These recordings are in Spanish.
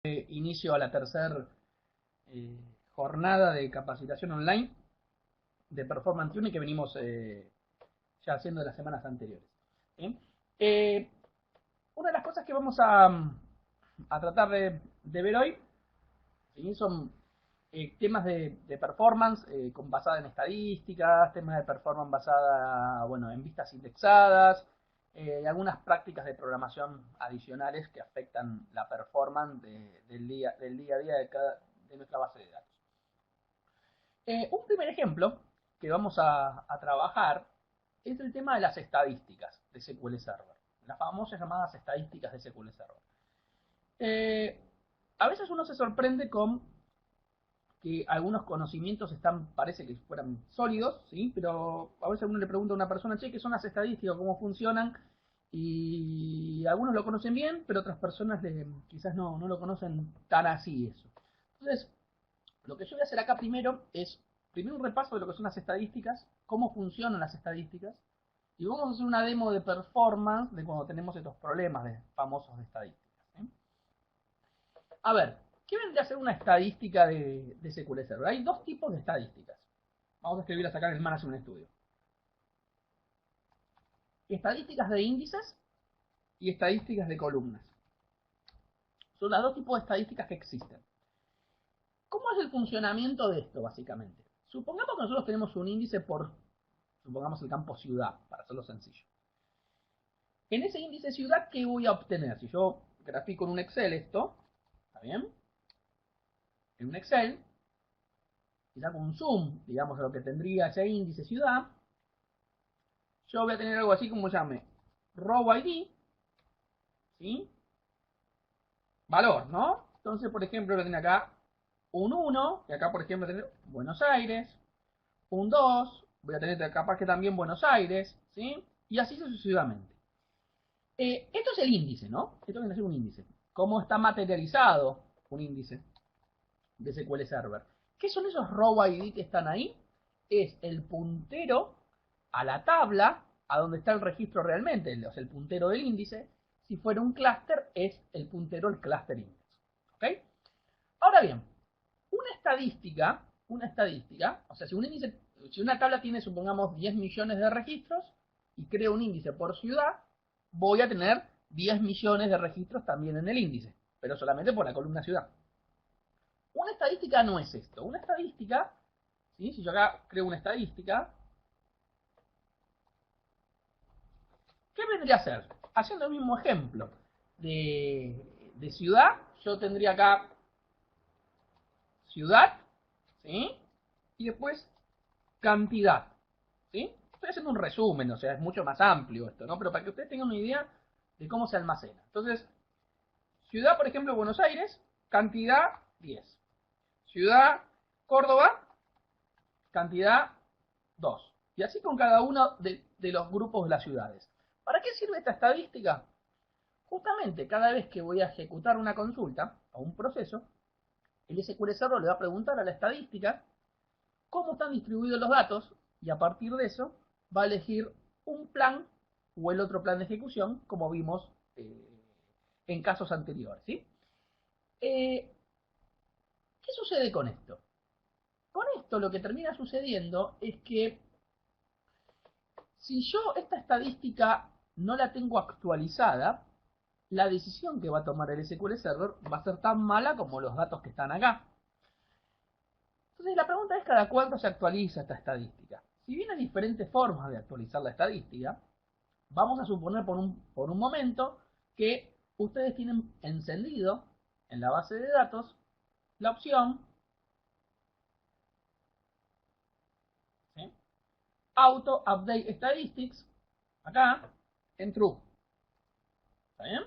Inicio a la tercera jornada de capacitación online de Performance Tuning que venimos ya haciendo de las semanas anteriores. ¿Bien? Una de las cosas que vamos a tratar de ver hoy, ¿sí? Son temas de performance basada en estadísticas, temas de performance basada en vistas indexadas, y algunas prácticas de programación adicionales que afectan la performance del día a día de nuestra base de datos. Un primer ejemplo que vamos a trabajar es el tema de las estadísticas de SQL Server, las famosas llamadas estadísticas de SQL Server. A veces uno se sorprende con que algunos conocimientos parece que fueran sólidos, ¿sí? Pero a veces uno le pregunta a una persona, che, ¿qué son las estadísticas? ¿Cómo funcionan? Y algunos lo conocen bien, pero otras personas quizás no lo conocen tan así eso. Entonces, lo que yo voy a hacer acá primero un repaso de lo que son las estadísticas, cómo funcionan las estadísticas, y vamos a hacer una demo de performance de cuando tenemos estos problemas famosos de estadísticas. ¿Sí? A ver, ¿qué vendría a ser una estadística de SQL Server? Hay dos tipos de estadísticas. Vamos a escribirlas acá en el Management Studio. Estadísticas de índices y estadísticas de columnas. Son los dos tipos de estadísticas que existen. ¿Cómo es el funcionamiento de esto, básicamente? Supongamos que nosotros tenemos un índice supongamos el campo ciudad, para hacerlo sencillo. En ese índice ciudad, ¿qué voy a obtener? Si yo grafico en un Excel esto, ¿está bien? En un Excel, y saco un zoom, digamos, de lo que tendría ese índice ciudad, yo voy a tener algo así como llame row ID, ¿sí? Valor, ¿no? Entonces, por ejemplo, voy a tener acá un 1, y acá, por ejemplo, voy a tener Buenos Aires, un 2, voy a tener capaz que también Buenos Aires, ¿sí? Y así sucesivamente. Esto es el índice, ¿no? Esto viene a ser un índice. ¿Cómo está materializado un índice de SQL Server? ¿Qué son esos row ID que están ahí? Es el puntero a la tabla, a donde está el registro realmente, o sea, el puntero del índice. Si fuera un clúster, es el puntero al clúster index. ¿Ok? Ahora bien, una estadística, o sea, si una tabla tiene, supongamos, 10 millones de registros y creo un índice por ciudad, voy a tener 10 millones de registros también en el índice, pero solamente por la columna ciudad. Una estadística no es esto. Una estadística, ¿sí? Si yo acá creo una estadística, ¿qué vendría a ser? Haciendo el mismo ejemplo de ciudad, yo tendría acá ciudad, ¿sí? Y después cantidad, ¿sí? Estoy haciendo un resumen, o sea, es mucho más amplio esto, ¿no? Pero para que ustedes tengan una idea de cómo se almacena. Entonces, ciudad, por ejemplo, Buenos Aires, cantidad 10. Ciudad Córdoba, cantidad 2. Y así con cada uno de los grupos de las ciudades. ¿Para qué sirve esta estadística? Justamente cada vez que voy a ejecutar una consulta o un proceso, el SQL Server le va a preguntar a la estadística cómo están distribuidos los datos y a partir de eso va a elegir un plan o el otro plan de ejecución como vimos en casos anteriores. ¿Sí? ¿Qué sucede con esto? Con esto lo que termina sucediendo es que si yo esta estadística no la tengo actualizada, la decisión que va a tomar el SQL Server va a ser tan mala como los datos que están acá. Entonces la pregunta es cada cuánto se actualiza esta estadística. Si bien hay diferentes formas de actualizar la estadística, vamos a suponer por un momento que ustedes tienen encendido en la base de datos la opción, ¿sí? Auto Update Statistics, acá, en True. ¿Está bien?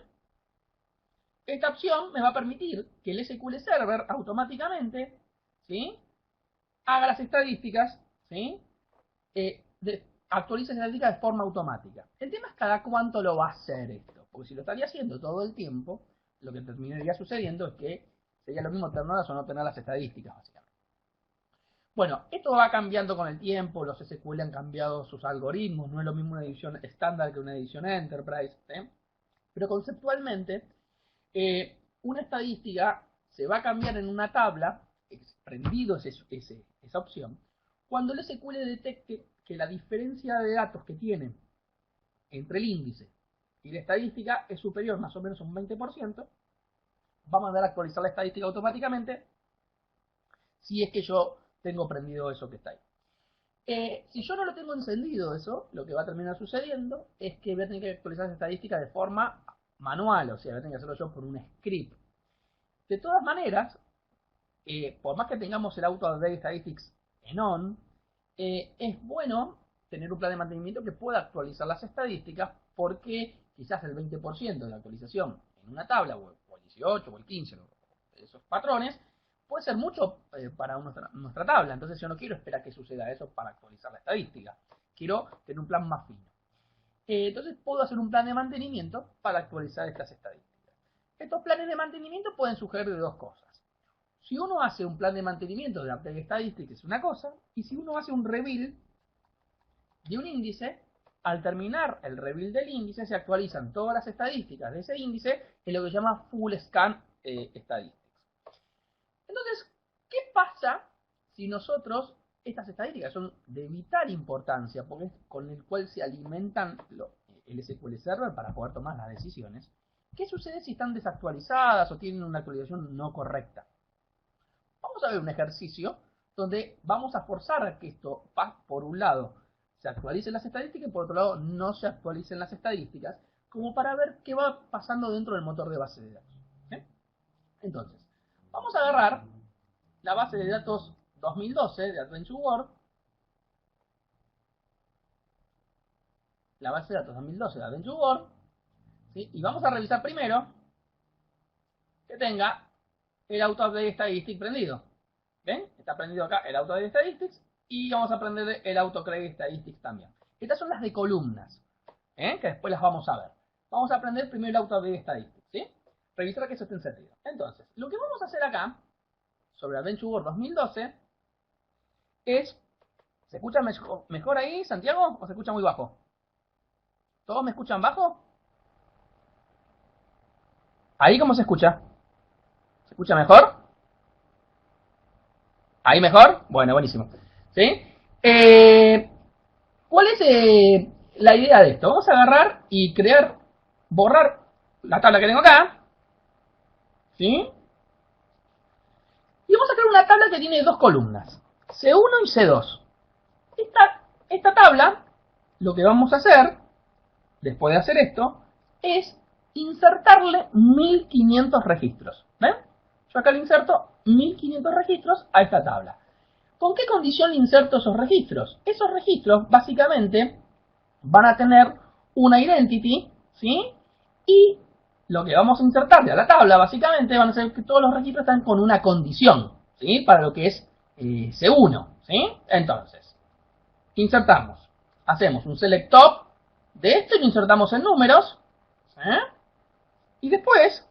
Esta opción me va a permitir que el SQL Server automáticamente, ¿sí? Haga las estadísticas, ¿sí? Actualice las estadísticas de forma automática. El tema es cada cuánto lo va a hacer esto. Porque si lo estaría haciendo todo el tiempo, lo que terminaría sucediendo es que sería lo mismo tenerlas o no tener las estadísticas, básicamente. Bueno, esto va cambiando con el tiempo, los SQL han cambiado sus algoritmos, no es lo mismo una edición estándar que una edición Enterprise, ¿sí? Pero conceptualmente, una estadística se va a cambiar en una tabla, prendido esa opción, cuando el SQL detecte que la diferencia de datos que tiene entre el índice y la estadística es superior más o menos a un 20%, va a mandar a actualizar la estadística automáticamente si es que yo tengo prendido eso que está ahí. Si yo no lo tengo encendido eso, lo que va a terminar sucediendo es que voy a tener que actualizar esa estadística de forma manual, o sea, voy a tener que hacerlo yo por un script. De todas maneras, por más que tengamos el Auto-Update Statistics en on, es bueno tener un plan de mantenimiento que pueda actualizar las estadísticas, porque quizás el 20% de la actualización en una tabla, o el 18 o el 15, esos patrones, puede ser mucho para nuestra tabla. Entonces yo no quiero esperar que suceda eso para actualizar la estadística. Quiero tener un plan más fino. Entonces puedo hacer un plan de mantenimiento para actualizar estas estadísticas. Estos planes de mantenimiento pueden sugerir de dos cosas. Si uno hace un plan de mantenimiento de Update Statistics es una cosa, y si uno hace un rebuild de un índice, al terminar el rebuild del índice se actualizan todas las estadísticas de ese índice en lo que se llama Full Scan Statistics. Entonces, ¿qué pasa si nosotros, estas estadísticas son de vital importancia, porque es con el cual se alimentan el SQL Server para poder tomar las decisiones? ¿Qué sucede si están desactualizadas o tienen una actualización no correcta? Vamos a ver un ejercicio donde vamos a forzar a que esto, por un lado, se actualicen las estadísticas y por otro lado no se actualicen las estadísticas, como para ver qué va pasando dentro del motor de base de datos. Entonces, vamos a agarrar la base de datos 2012 de Adventure World, la base de datos 2012 de Adventure World, ¿sí? Y vamos a revisar primero que tenga el Auto-Update Statistics prendido. ¿Ven? Está prendido acá el Auto-Update Statistics y vamos a prender el Auto-Create Statistics también. Estas son las de columnas, que después las vamos a ver. Vamos a aprender primero el Auto-Update Statistics, ¿sí? Revisar que eso esté encendido. Entonces, lo que vamos a hacer acá sobre Adventure World 2012 es... ¿Se escucha mejor ahí, Santiago? ¿O se escucha muy bajo? ¿Todos me escuchan bajo? ¿Ahí cómo se escucha? ¿Se escucha mejor? ¿Ahí mejor? Bueno, buenísimo. ¿Sí? ¿Cuál es la idea de esto? Vamos a agarrar y borrar la tabla que tengo acá. ¿Sí? Y vamos a crear una tabla que tiene dos columnas, C1 y C2. Esta tabla, lo que vamos a hacer, después de hacer esto, es insertarle 1500 registros. ¿Ven? Yo acá le inserto 1500 registros a esta tabla. ¿Con qué condición inserto esos registros? Esos registros, básicamente, van a tener una identity, ¿sí? Y lo que vamos a insertarle a la tabla, básicamente, van a ser que todos los registros están con una condición, ¿sí? Para lo que es C1, ¿sí? Entonces, insertamos. Hacemos un select top de esto y lo insertamos en números, ¿sí? Y después,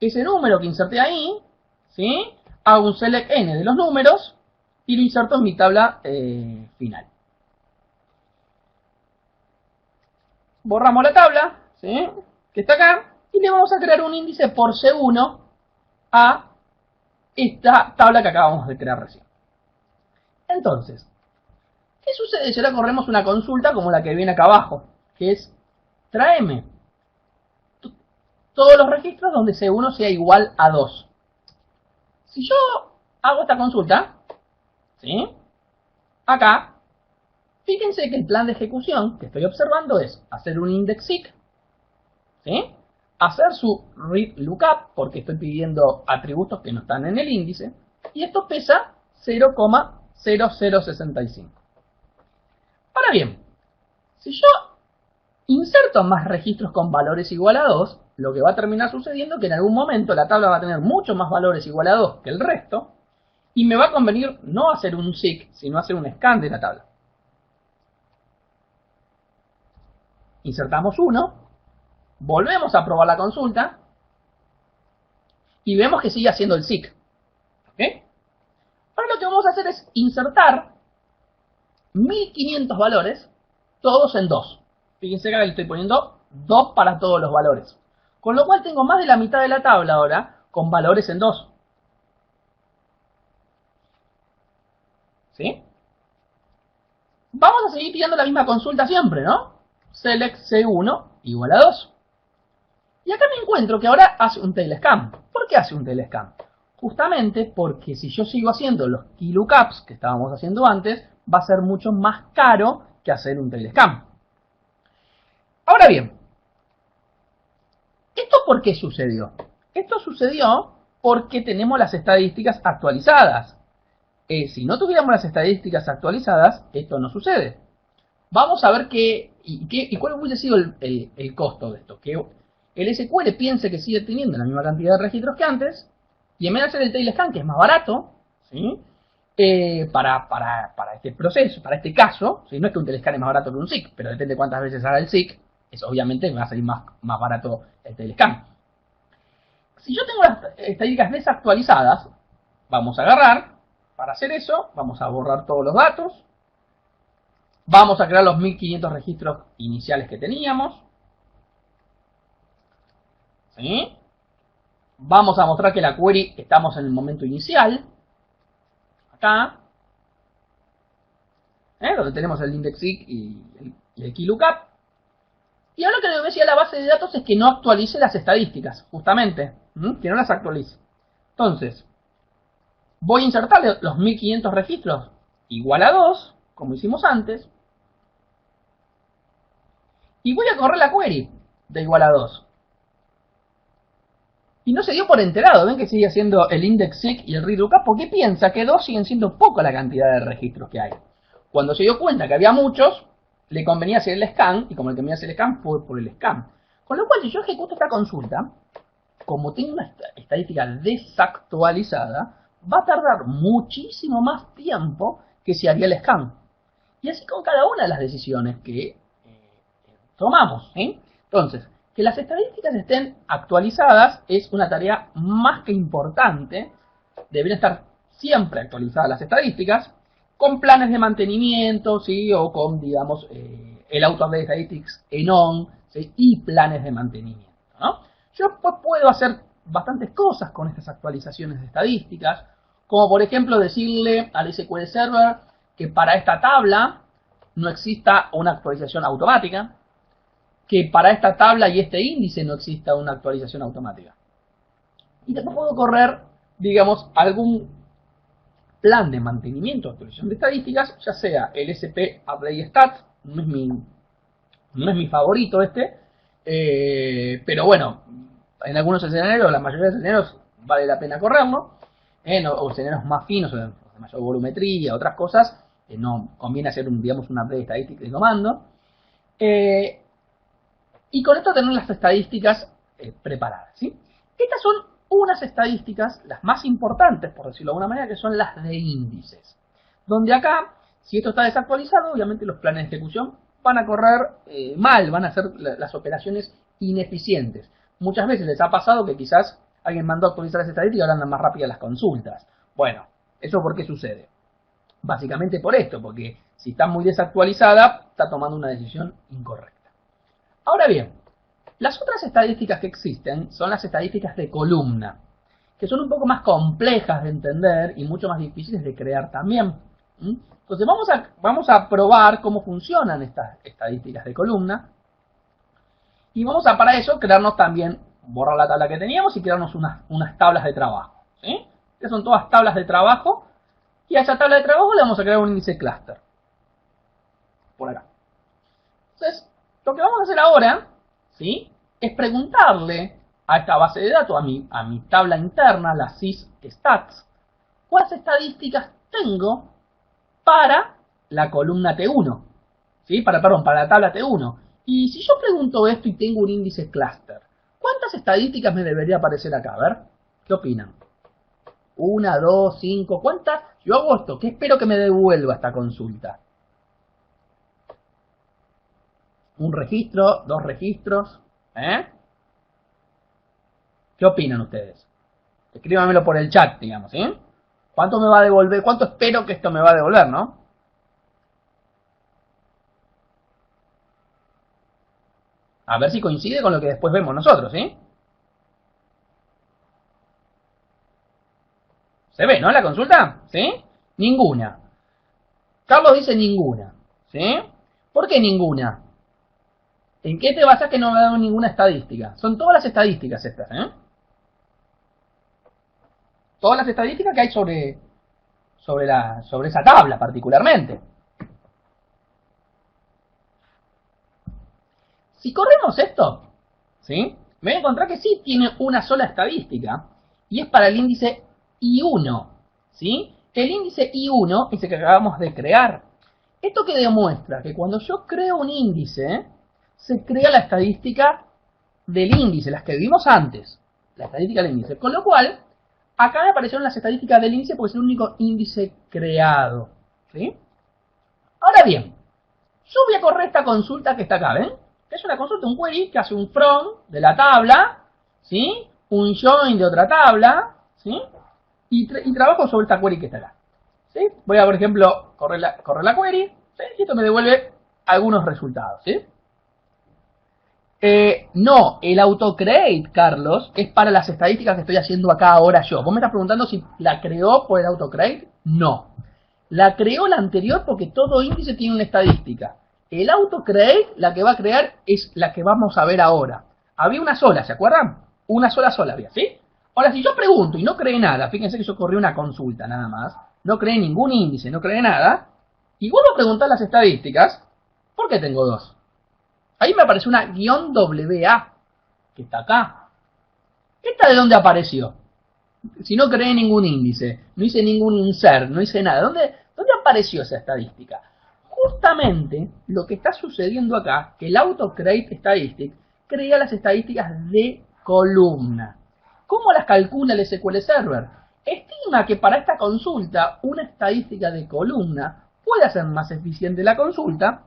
ese número que inserté ahí, ¿sí? Hago un select n de los números y lo inserto en mi tabla final. Borramos la tabla, ¿sí? Que está acá, y le vamos a crear un índice por C1 a esta tabla que acabamos de crear recién. Entonces, ¿qué sucede si ahora corremos una consulta como la que viene acá abajo? Que es, tráeme todos los registros donde C1 sea igual a 2. Si yo hago esta consulta, ¿sí? Acá, fíjense que el plan de ejecución que estoy observando es hacer un index seek, ¿sí? Hacer su read lookup, porque estoy pidiendo atributos que no están en el índice, y esto pesa 0,0065. Ahora bien, si yo inserto más registros con valores igual a 2, lo que va a terminar sucediendo es que en algún momento la tabla va a tener muchos más valores igual a 2 que el resto, y me va a convenir no hacer un seek, sino hacer un scan de la tabla. Insertamos 1, volvemos a probar la consulta, y vemos que sigue haciendo el seek. ¿Okay? Ahora lo que vamos a hacer es insertar 1500 valores, todos en 2. Fíjense que acá le estoy poniendo 2 para todos los valores. Con lo cual tengo más de la mitad de la tabla ahora con valores en 2. ¿Sí? Vamos a seguir pidiendo la misma consulta siempre, ¿no? Select C1 igual a 2. Y acá me encuentro que ahora hace un tail scan. ¿Por qué hace un tail scan? Justamente porque si yo sigo haciendo los keylookups que estábamos haciendo antes, va a ser mucho más caro que hacer un tail scan. Ahora bien, ¿esto por qué sucedió? Esto sucedió porque tenemos las estadísticas actualizadas. Si no tuviéramos las estadísticas actualizadas, esto no sucede. Vamos a ver cuál hubiese sido el costo de esto. Que el SQL piense que sigue teniendo la misma cantidad de registros que antes, y en vez de hacer el tail scan, que es más barato, ¿sí? Para este proceso, para este caso, ¿sí? No es que un tail scan es más barato que un SIC, pero depende de cuántas veces haga el SIC, eso obviamente me va a salir más barato el tail scan. Si yo tengo las estadísticas desactualizadas, vamos a agarrar, para hacer eso, vamos a borrar todos los datos, vamos a crear los 1500 registros iniciales que teníamos, ¿sí? Vamos a mostrar que la query estamos en el momento inicial, acá, donde tenemos el index.seek y el keylookup. Y ahora lo que le decía a la base de datos es que no actualice las estadísticas, justamente, que no las actualice. Entonces, voy a insertarle los 1500 registros igual a 2, como hicimos antes, y voy a correr la query de igual a 2. Y no se dio por enterado, ven que sigue haciendo el index.seek y el readlookup, porque piensa que 2 siguen siendo poco la cantidad de registros que hay. Cuando se dio cuenta que había muchos, le convenía hacer el scan, y como le convenía hacer el scan, fue por el scan. Con lo cual, si yo ejecuto esta consulta, como tengo una estadística desactualizada, va a tardar muchísimo más tiempo que si haría el scan. Y así con cada una de las decisiones que tomamos. Entonces, que las estadísticas estén actualizadas es una tarea más que importante. Deberían estar siempre actualizadas las estadísticas, con planes de mantenimiento, ¿sí? O con, digamos, el Auto-Update Statistics en on, ¿sí? Y planes de mantenimiento, ¿no? Yo pues, puedo hacer bastantes cosas con estas actualizaciones de estadísticas, como por ejemplo decirle al SQL Server que para esta tabla no exista una actualización automática, que para esta tabla y este índice no exista una actualización automática. Y después puedo correr, digamos, algún plan de mantenimiento o actualización de estadísticas, ya sea el SP Update Stats, no es mi favorito pero bueno, en algunos escenarios, la mayoría de escenarios vale la pena correrlo, o escenarios más finos, o de mayor volumetría, otras cosas, no conviene hacer digamos, una update estadística de comando. Y con esto tener las estadísticas preparadas, ¿sí? Estas son unas estadísticas, las más importantes, por decirlo de alguna manera, que son las de índices. Donde acá, si esto está desactualizado, obviamente los planes de ejecución van a correr mal, van a ser las operaciones ineficientes. Muchas veces les ha pasado que quizás alguien mandó a actualizar las estadísticas y ahora andan más rápidas las consultas. Bueno, ¿eso por qué sucede? Básicamente por esto, porque si está muy desactualizada, está tomando una decisión incorrecta. Ahora bien, las otras estadísticas que existen son las estadísticas de columna, que son un poco más complejas de entender y mucho más difíciles de crear también. Entonces vamos a probar cómo funcionan estas estadísticas de columna y vamos a para eso crearnos también, borrar la tabla que teníamos y crearnos unas tablas de trabajo. ¿Sí? Que son todas tablas de trabajo y a esa tabla de trabajo le vamos a crear un índice cluster. Por acá. Entonces, lo que vamos a hacer ahora, ¿sí? Es preguntarle a esta base de datos, a mi tabla interna, la sysstats, cuáles estadísticas tengo para la columna T1, ¿sí? Para la tabla T1. Y si yo pregunto esto y tengo un índice cluster, ¿cuántas estadísticas me debería aparecer acá? A ver, ¿qué opinan? 1, 2, 5, ¿cuántas? Yo hago esto, ¿qué espero que me devuelva esta consulta? Un registro, 2 registros, ¿Qué opinan ustedes? Escríbanmelo por el chat, digamos, ¿sí? ¿Cuánto me va a devolver? ¿Cuánto espero que esto me va a devolver, no? A ver si coincide con lo que después vemos nosotros, ¿sí? ¿Se ve, no, la consulta? ¿Sí? Ninguna. Carlos dice ninguna. ¿Sí? ¿Por qué ninguna? ¿En qué te basas que no me ha dado ninguna estadística? Son todas las estadísticas estas, ¿eh? Todas las estadísticas que hay sobre esa tabla particularmente. Si corremos esto, ¿sí? Me voy a encontrar que sí tiene una sola estadística, y es para el índice I1, ¿sí? El índice I1 es el que acabamos de crear. ¿Esto qué demuestra? Que cuando yo creo un índice, se crea la estadística del índice, las que vimos antes, la estadística del índice. Con lo cual, acá me aparecieron las estadísticas del índice porque es el único índice creado, ¿sí? Ahora bien, yo voy a correr esta consulta que está acá, ¿ven? Es una consulta, un query que hace un from de la tabla, ¿sí? Un join de otra tabla, ¿sí? Y trabajo sobre esta query que está acá, ¿sí? Voy a, por ejemplo, correr la query, ¿sí? Y esto me devuelve algunos resultados, ¿sí? No, el autocreate, Carlos, es para las estadísticas que estoy haciendo acá ahora yo. ¿Vos me estás preguntando si la creó por el autocreate? No. La creó la anterior porque todo índice tiene una estadística. El autocreate, la que va a crear, es la que vamos a ver ahora. Había una sola, ¿se acuerdan? Una sola había, ¿sí? Ahora, si yo pregunto y no creé nada, fíjense que yo corrí una consulta nada más, no creé ningún índice, no creé nada, y vuelvo a preguntar las estadísticas, ¿por qué tengo dos? Ahí me apareció una -WA, que está acá. ¿Esta de dónde apareció? Si no creé ningún índice, no hice ningún insert, no hice nada, ¿dónde apareció esa estadística? Justamente lo que está sucediendo acá, que el autocreate statistic crea las estadísticas de columna. ¿Cómo las calcula el SQL Server? Estima que para esta consulta una estadística de columna puede hacer más eficiente la consulta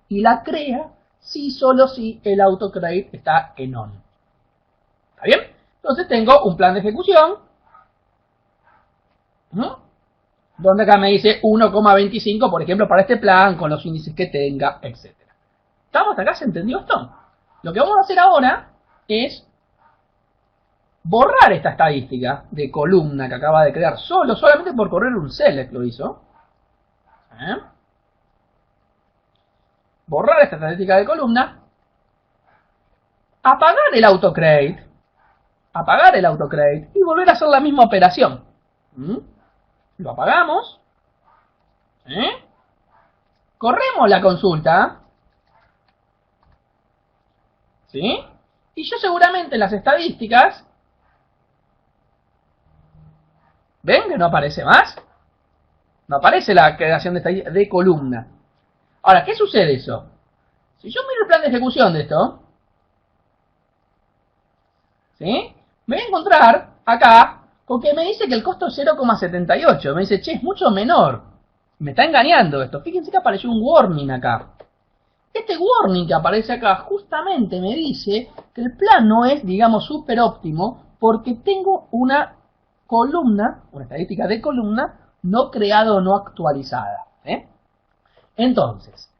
y la crea si solo si el autocreate está en on. ¿Está bien? Entonces tengo un plan de ejecución, ¿no? Donde acá me dice 1,25, por ejemplo, para este plan, con los índices que tenga, etc. ¿Estamos hasta acá? ¿Se entendió esto? Lo que vamos a hacer ahora es borrar esta estadística de columna que acaba de crear solamente por correr un select lo hizo. Borrar esta estadística de columna, apagar el autocreate y volver a hacer la misma operación. Lo apagamos, corremos la consulta, ¿sí? Y yo seguramente en las estadísticas, ¿ven que no aparece más? No aparece la creación de estadística de columna. Ahora, ¿qué sucede eso? Si yo miro el plan de ejecución de esto, ¿sí? Me voy a encontrar acá con que me dice que el costo es 0,78. Me dice, che, es mucho menor. Me está engañando esto. Fíjense que apareció un warning acá. Este warning que aparece acá justamente me dice que el plan no es, digamos, súper óptimo porque tengo una columna, una estadística de columna, no creada o no actualizada. Entonces,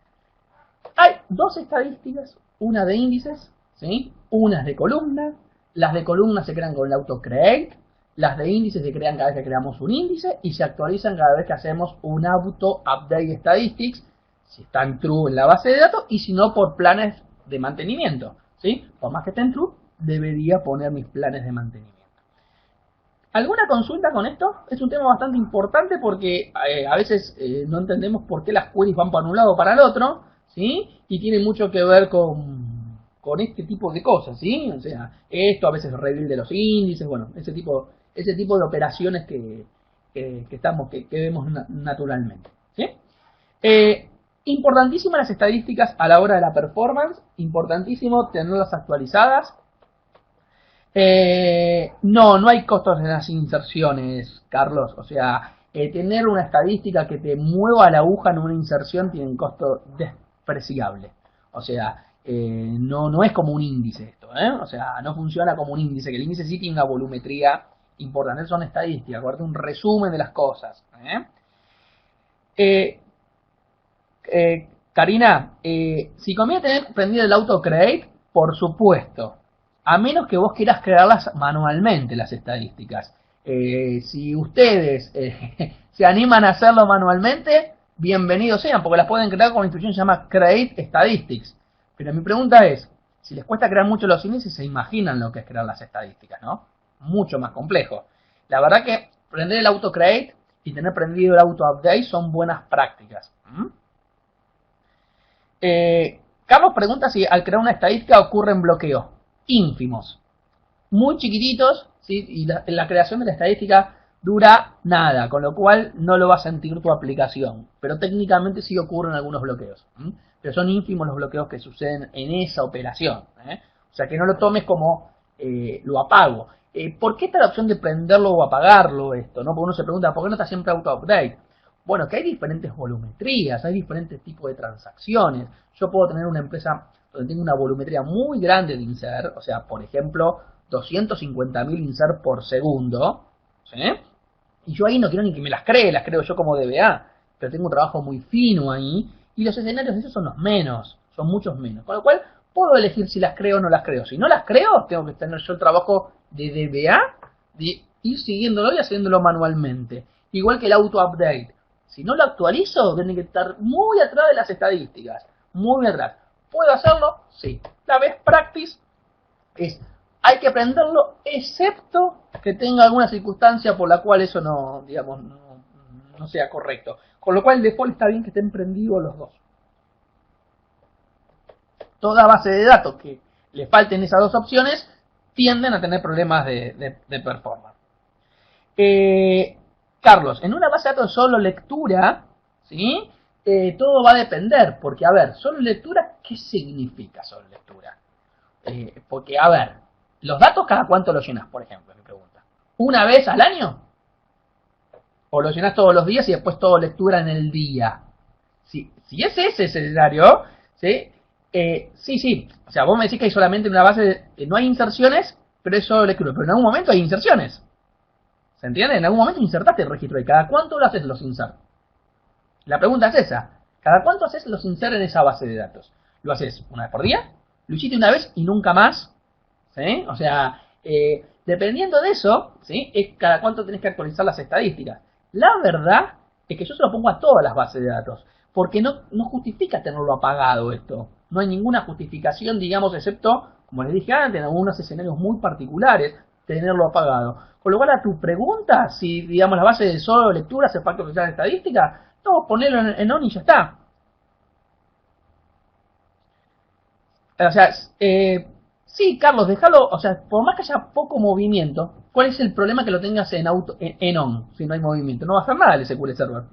hay dos estadísticas, una de índices, ¿sí? Una es de columna. Las de columna se crean con el autocreate, las de índices se crean cada vez que creamos un índice y se actualizan cada vez que hacemos un auto update statistics, si están true en la base de datos y si no por planes de mantenimiento, ¿sí? Por más que estén true, debería poner mis planes de mantenimiento. ¿Alguna consulta con esto? Es un tema bastante importante porque a veces no entendemos por qué las queries van para un lado o para el otro, ¿sí? Y tiene mucho que ver con este tipo de cosas, ¿sí? O sea, esto a veces rebuild de los índices, bueno, ese tipo de operaciones que vemos naturalmente, ¿sí? Importantísimas las estadísticas a la hora de la performance, importantísimo tenerlas actualizadas. No hay costos en las inserciones, Carlos. O sea, tener una estadística que te mueva la aguja en una inserción tiene un costo despreciable. O sea, no es como un índice esto, O sea, no funciona como un índice, que el índice sí tiene una volumetría importante, son estadísticas, acuérdate, un resumen de las cosas. Karina, si conviene tener prendido el autocreate, por supuesto, a menos que vos quieras crearlas manualmente las estadísticas. Si ustedes se animan a hacerlo manualmente, bienvenidos sean, porque las pueden crear con una instrucción que se llama Create Statistics. Pero mi pregunta es, si les cuesta crear mucho los índices, se imaginan lo que es crear las estadísticas, ¿no? Mucho más complejo. La verdad que prender el auto create y tener prendido el auto update son buenas prácticas. Carlos pregunta si al crear una estadística ocurren bloqueos ínfimos, muy chiquititos, ¿sí? Y la creación de la estadística dura nada, con lo cual no lo va a sentir tu aplicación, pero técnicamente sí ocurren algunos bloqueos, pero son ínfimos los bloqueos que suceden en esa operación, o sea que no lo tomes como lo apago. ¿Por qué está la opción de prenderlo o apagarlo esto? ¿No? Porque uno se pregunta, ¿por qué no está siempre auto-update? Bueno, que hay diferentes volumetrías, hay diferentes tipos de transacciones. Yo puedo tener una empresa donde tengo una volumetría muy grande de insert, o sea, por ejemplo, 250.000 insert por segundo, ¿sí? Y yo ahí no quiero ni que me las cree, las creo yo como DBA, pero tengo un trabajo muy fino ahí, y los escenarios de esos son los menos, son muchos menos, con lo cual puedo elegir si las creo o no las creo. Si no las creo, tengo que tener yo el trabajo de DBA, de ir siguiéndolo y haciéndolo manualmente, igual que el auto-update. Si no lo actualizo, tiene que estar muy atrás de las estadísticas, muy atrás. ¿Puedo hacerlo? Sí. La best practice es, hay que aprenderlo, excepto que tenga alguna circunstancia por la cual eso no, digamos, no sea correcto. Con lo cual el default está bien que estén prendidos los dos. Toda base de datos que le falten esas dos opciones tienden a tener problemas de performance. Carlos, en una base de datos solo lectura, ¿sí? Todo va a depender, porque a ver, solo lectura, ¿qué significa solo lectura? Porque a ver, los datos cada cuánto los llenas, por ejemplo, me pregunta. ¿Una vez al año? ¿O lo llenas todos los días y después todo lectura en el día? Si es ese escenario, ¿sí? Sí, o sea, vos me decís que hay solamente una base, no hay inserciones, pero es solo lectura, pero en algún momento hay inserciones. ¿Se entiende? En algún momento insertaste el registro. ¿Y cada cuánto lo haces los insert? La pregunta es esa. ¿Cada cuánto haces los insert en esa base de datos? ¿Lo haces una vez por día? ¿Lo hiciste una vez y nunca más? ¿Sí? O sea, dependiendo de eso, ¿sí? Es cada cuánto tenés que actualizar las estadísticas. La verdad es que yo se lo pongo a todas las bases de datos. Porque no justifica tenerlo apagado esto. No hay ninguna justificación, digamos, excepto, como les dije antes, en algunos escenarios muy particulares, tenerlo apagado. Con lo cual, a tu pregunta, si, digamos, la base de solo lectura hace falta utilizar estadística, no, ponerlo en on y ya está. O sea, sí, Carlos, déjalo, o sea, por más que haya poco movimiento, ¿cuál es el problema que lo tengas en on, si no hay movimiento? No va a hacer nada el SQL Server,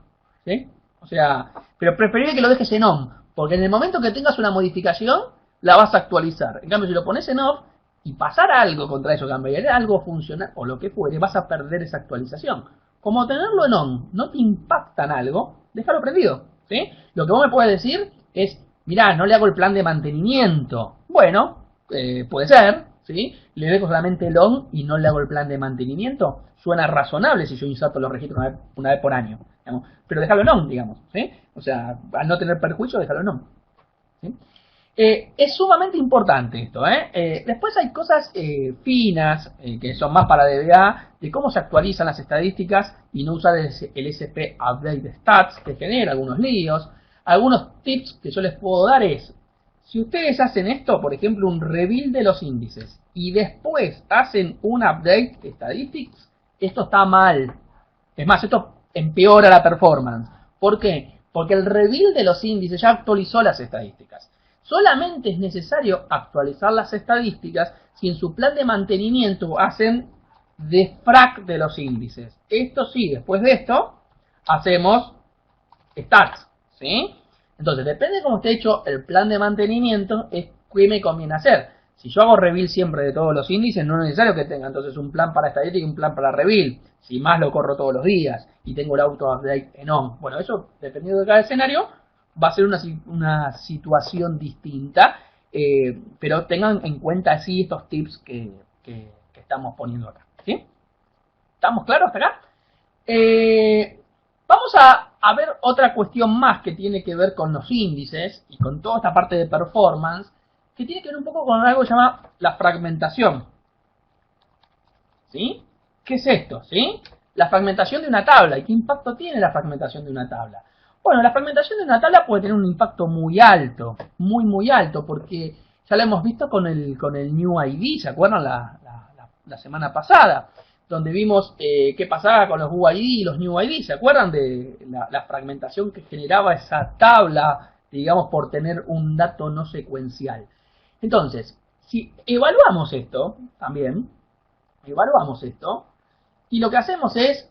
¿sí? O sea, pero preferible que lo dejes en on, porque en el momento que tengas una modificación, la vas a actualizar. En cambio, si lo pones en off, y pasar algo contra eso, cambiar algo funcional o lo que fuere, vas a perder esa actualización. Como tenerlo en on no te impacta en algo, déjalo prendido, ¿sí? Lo que vos me puedes decir es, mirá, no le hago el plan de mantenimiento. Bueno, puede ser, ¿sí? Le dejo solamente el on y no le hago el plan de mantenimiento. Suena razonable si yo inserto los registros una vez por año, digamos. Pero déjalo en on, digamos, ¿sí? O sea, al no tener perjuicio, déjalo en on, ¿sí? Es sumamente importante esto, después hay cosas finas, que son más para DBA, de cómo se actualizan las estadísticas y no usar el SP Update Stats, que genera algunos líos. Algunos tips que yo les puedo dar es, si ustedes hacen esto, por ejemplo, un reveal de los índices, y después hacen un update de statistics, esto está mal. Es más, esto empeora la performance. ¿Por qué? Porque el reveal de los índices ya actualizó las estadísticas. Solamente es necesario actualizar las estadísticas si en su plan de mantenimiento hacen defrag de los índices. Esto sí, después de esto, hacemos stats, ¿sí? Entonces, depende de cómo esté hecho el plan de mantenimiento, es qué me conviene hacer. Si yo hago reveal siempre de todos los índices, no es necesario que tenga entonces un plan para estadística y un plan para reveal. Si más lo corro todos los días y tengo el auto update en on. Bueno, eso, dependiendo de cada escenario, va a ser una situación distinta, pero tengan en cuenta así estos tips que estamos poniendo acá, ¿sí? ¿Estamos claros hasta acá? Vamos a ver otra cuestión más que tiene que ver con los índices y con toda esta parte de performance, que tiene que ver un poco con algo que se llama la fragmentación, ¿sí? ¿Qué es esto? ¿Sí? La fragmentación de una tabla. ¿Y qué impacto tiene la fragmentación de una tabla? Bueno, la fragmentación de una tabla puede tener un impacto muy alto, muy alto, porque ya lo hemos visto con el New ID, ¿se acuerdan la semana pasada? Donde vimos qué pasaba con los UID y los New ID, ¿se acuerdan de la fragmentación que generaba esa tabla, digamos, por tener un dato no secuencial? Entonces, si evaluamos esto, también, y lo que hacemos es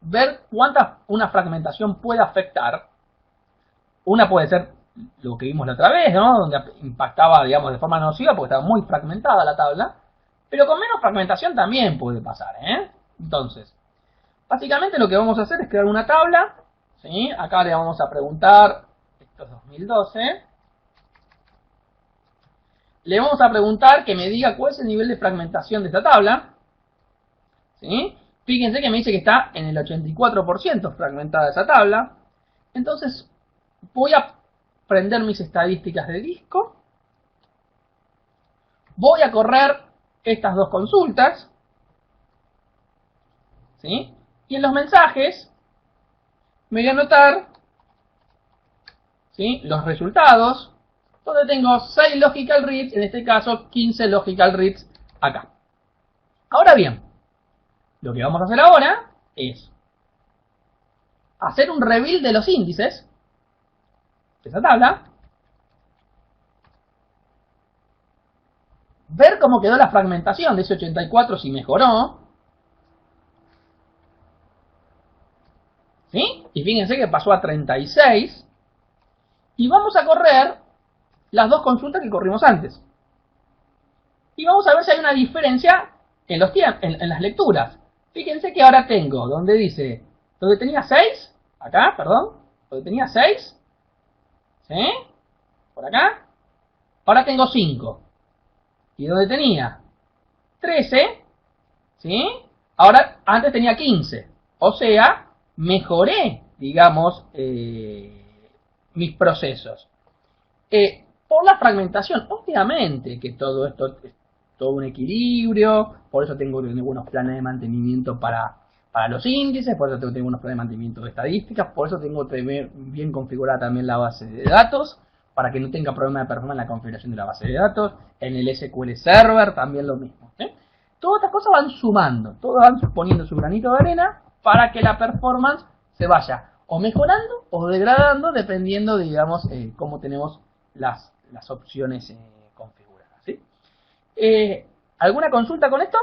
ver cuánta una fragmentación puede afectar. Una puede ser lo que vimos la otra vez, ¿no? Donde impactaba, digamos, de forma nociva porque estaba muy fragmentada la tabla. Pero con menos fragmentación también puede pasar, ¿eh? Entonces, básicamente lo que vamos a hacer es crear una tabla, ¿sí? Acá le vamos a preguntar, esto es 2012. Le vamos a preguntar que me diga cuál es el nivel de fragmentación de esta tabla, ¿sí? Fíjense que me dice que está en el 84% fragmentada esa tabla. Entonces voy a prender mis estadísticas de disco. Voy a correr estas dos consultas, ¿sí? Y en los mensajes me voy a anotar, ¿sí?, los resultados, donde tengo 6 logical reads, en este caso 15 logical reads acá. Ahora bien, lo que vamos a hacer ahora es hacer un reveal de los índices de esa tabla, ver cómo quedó la fragmentación de ese 84, si mejoró, ¿sí? Y fíjense que pasó a 36, y vamos a correr las dos consultas que corrimos antes. Y vamos a ver si hay una diferencia en los en las lecturas. Fíjense que ahora tengo, donde dice, donde tenía 6, acá, perdón, donde tenía 6, ¿sí? Por acá, ahora tengo 5. Y donde tenía 13, ¿sí? Ahora, antes tenía 15. O sea, mejoré, digamos, mis procesos. Por la fragmentación, obviamente que todo esto es todo un equilibrio, por eso tengo unos planes de mantenimiento para los índices, por eso tengo unos planes de mantenimiento de estadísticas, por eso tengo bien configurada también la base de datos, para que no tenga problema de performance en la configuración de la base de datos, en el SQL Server también lo mismo. Todas estas cosas van sumando, todas van poniendo su granito de arena para que la performance se vaya o mejorando o degradando dependiendo, digamos, cómo tenemos las opciones configuradas, ¿sí? ¿Alguna consulta con esto?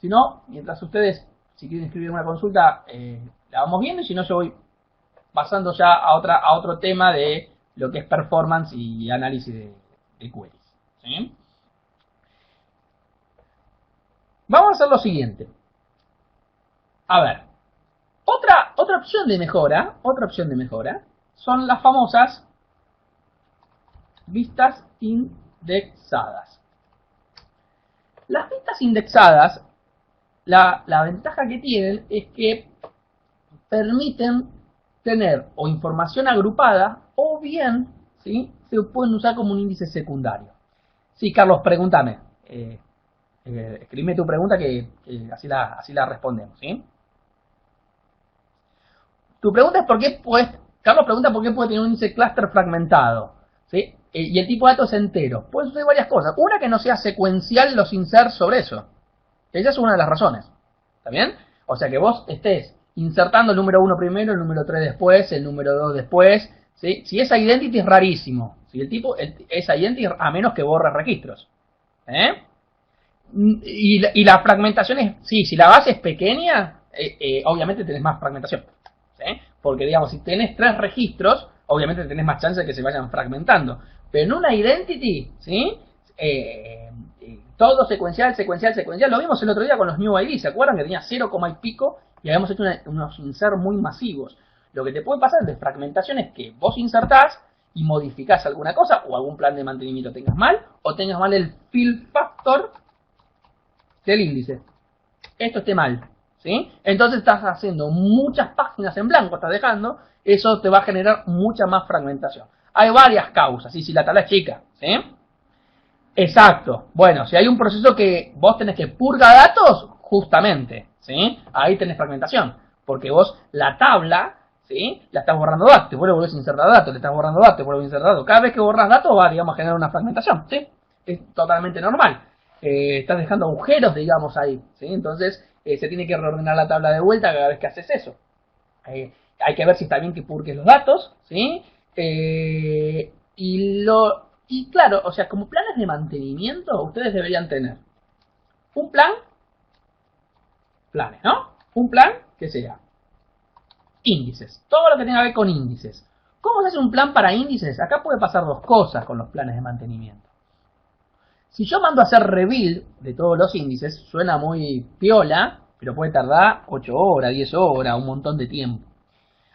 Si no, mientras ustedes, si quieren escribir una consulta, la vamos viendo, y si no, yo voy pasando ya a otro tema de lo que es performance y análisis de queries, ¿sí? Vamos a hacer lo siguiente. A ver, otra opción de mejora, son las famosas vistas indexadas. Las vistas indexadas, la ventaja que tienen es que permiten tener o información agrupada o bien, ¿sí?, se pueden usar como un índice secundario. Sí, Carlos, pregúntame. Escribime tu pregunta que así la respondemos, ¿sí? Tu pregunta es por qué Carlos pregunta por qué puede tener un índice cluster fragmentado, ¿sí? Y el tipo de datos es entero. Pueden suceder varias cosas. Una, que no sea secuencial los inserts sobre eso. Esa es una de las razones. ¿Está bien? O sea, que vos estés insertando el número 1 primero, el número 3 después, el número 2 después, ¿sí? Si esa identity es rarísimo. Si el tipo, esa identity, a menos que borre registros. Y la fragmentación es, sí, si la base es pequeña, obviamente tenés más fragmentación, ¿sí? Porque, digamos, si tenés 3 registros, obviamente tenés más chance de que se vayan fragmentando. Pero en una identity, ¿sí?, todo secuencial, lo vimos el otro día con los New ID, ¿se acuerdan? Que tenía 0, y pico, y habíamos hecho unos insert muy masivos. Lo que te puede pasar de fragmentación es que vos insertás y modificás alguna cosa, o algún plan de mantenimiento tengas mal, o tengas mal el fill factor del índice. Esto esté mal, ¿sí? Entonces estás haciendo muchas páginas en blanco, estás dejando, eso te va a generar mucha más fragmentación. Hay varias causas, ¿sí? Si la tabla es chica, ¿sí? Exacto. Bueno, si hay un proceso que vos tenés que purgar datos, justamente, ¿sí? Ahí tenés fragmentación, porque vos la tabla, ¿sí? La estás borrando datos, después le volvés a insertar datos, le estás borrando datos, después le volvés a insertar datos. Cada vez que borras datos va, digamos, a generar una fragmentación, ¿sí? Es totalmente normal. Estás dejando agujeros, digamos, ahí, ¿sí? Entonces, se tiene que reordenar la tabla de vuelta cada vez que haces eso. Hay que ver si está bien que purgues los datos, ¿sí? Y claro, o sea, como planes de mantenimiento, ustedes deberían tener un planes, ¿no? Un plan que sea índices, todo lo que tenga que ver con índices. ¿Cómo se hace un plan para índices? Acá puede pasar dos cosas con los planes de mantenimiento. Si yo mando a hacer rebuild de todos los índices, suena muy piola, pero puede tardar 8 horas, 10 horas, un montón de tiempo.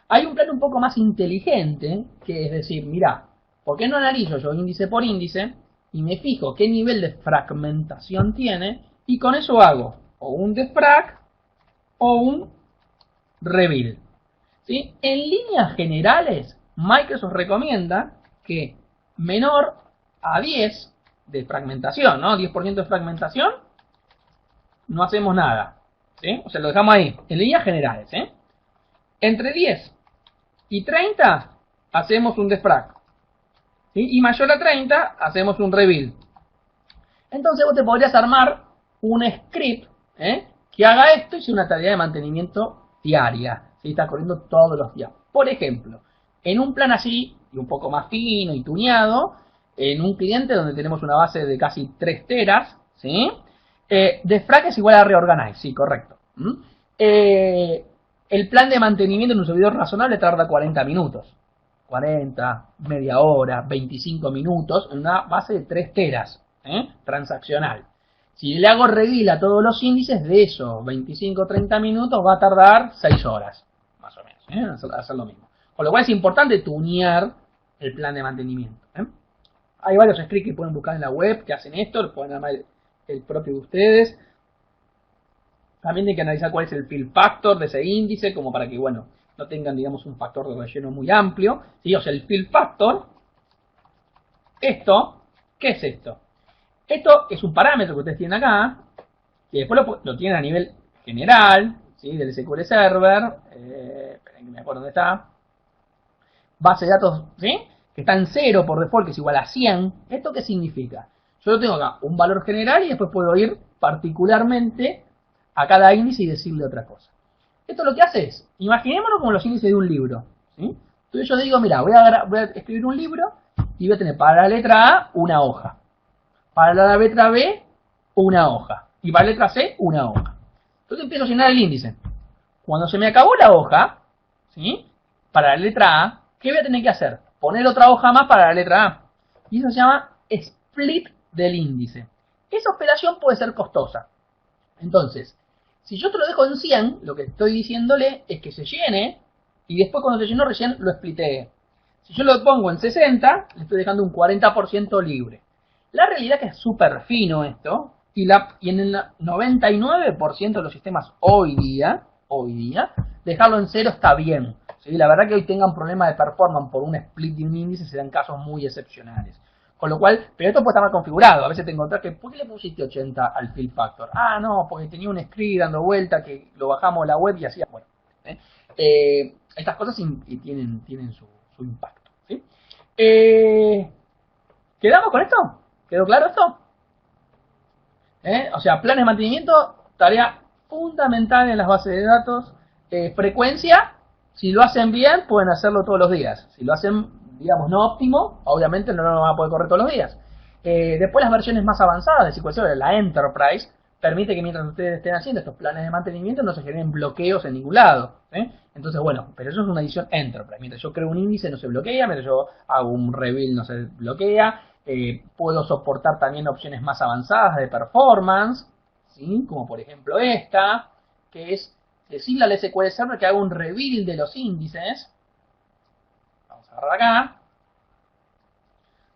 Hay un plan un poco más inteligente, que es decir, mira, ¿por qué no analizo yo índice por índice y me fijo qué nivel de fragmentación tiene y con eso hago o un defrag o un rebuild? ¿Sí? En líneas generales, Microsoft recomienda que menor a 10 de fragmentación, ¿no? 10% de fragmentación, no hacemos nada, ¿sí? O sea, lo dejamos ahí, en líneas generales, ¿sí? Entre 10 y 30 hacemos un defrag, ¿sí? Y mayor a 30 hacemos un rebuild. Entonces vos te podrías armar un script, que haga esto y sea una tarea de mantenimiento diaria, ¿sí? Está corriendo todos los días. Por ejemplo, en un plan así, y un poco más fino y tuneado, en un cliente donde tenemos una base de casi 3 teras, ¿sí? Defrag es igual a reorganize, sí, correcto. El plan de mantenimiento en un servidor razonable tarda 40 minutos. 40, media hora, 25 minutos en una base de 3 teras, transaccional. Si le hago reveal a todos los índices, de eso, 25-30 minutos, va a tardar 6 horas, más o menos, hacer lo mismo. Con lo cual es importante tunear el plan de mantenimiento. Hay varios scripts que pueden buscar en la web que hacen esto, lo pueden armar el propio de ustedes. También tienen que analizar cuál es el fill factor de ese índice, como para que, bueno, no tengan, digamos, un factor de relleno muy amplio. ¿Sí? O sea, el fill factor, esto, ¿qué es esto? Esto es un parámetro que ustedes tienen acá, que después lo tienen a nivel general, ¿sí? Del SQL Server, esperen que me acuerdo dónde está, base de datos, ¿sí? Que está en 0 por default, que es igual a 100. ¿Esto qué significa? Yo lo tengo acá, un valor general, y después puedo ir particularmente a cada índice y decirle otra cosa. Esto lo que hace es, imaginémonos como los índices de un libro, ¿sí? Entonces yo digo, mira, voy a escribir un libro y voy a tener para la letra A una hoja, para la letra B una hoja y para la letra C una hoja. Entonces empiezo a llenar el índice. Cuando se me acabó la hoja, ¿sí? Para la letra A, ¿qué voy a tener que hacer? Poner otra hoja más para la letra A. Y eso se llama split del índice. Esa operación puede ser costosa. Entonces, si yo te lo dejo en 100, lo que estoy diciéndole es que se llene y después cuando se llenó recién lo splitee. Si yo lo pongo en 60, le estoy dejando un 40% libre. La realidad es que es súper fino esto y en el 99% de los sistemas hoy día, dejarlo en 0 está bien. ¿Sí? La verdad que hoy tengan problemas de performance por un split de un índice se dan casos muy excepcionales. Con lo cual, pero esto puede estar mal configurado. A veces te encontrás que, ¿por qué le pusiste 80 al fill factor? Ah, no, porque tenía un script dando vuelta que lo bajamos a la web y hacía, bueno. Estas cosas tienen su impacto. ¿Sí? ¿Quedamos con esto? ¿Quedó claro esto? O sea, planes de mantenimiento, tarea fundamental en las bases de datos. Frecuencia, si lo hacen bien, pueden hacerlo todos los días. Si lo hacen, digamos, no óptimo, obviamente no lo van a poder correr todos los días. Después las versiones más avanzadas de SQL Server, la Enterprise, permite que mientras ustedes estén haciendo estos planes de mantenimiento no se generen bloqueos en ningún lado. Entonces, bueno, pero eso es una edición Enterprise. Mientras yo creo un índice no se bloquea, mientras yo hago un rebuild no se bloquea. Puedo soportar también opciones más avanzadas de performance, ¿sí? Como por ejemplo esta, que es decirle al SQL Server que haga un rebuild de los índices. Vamos a agarrar acá,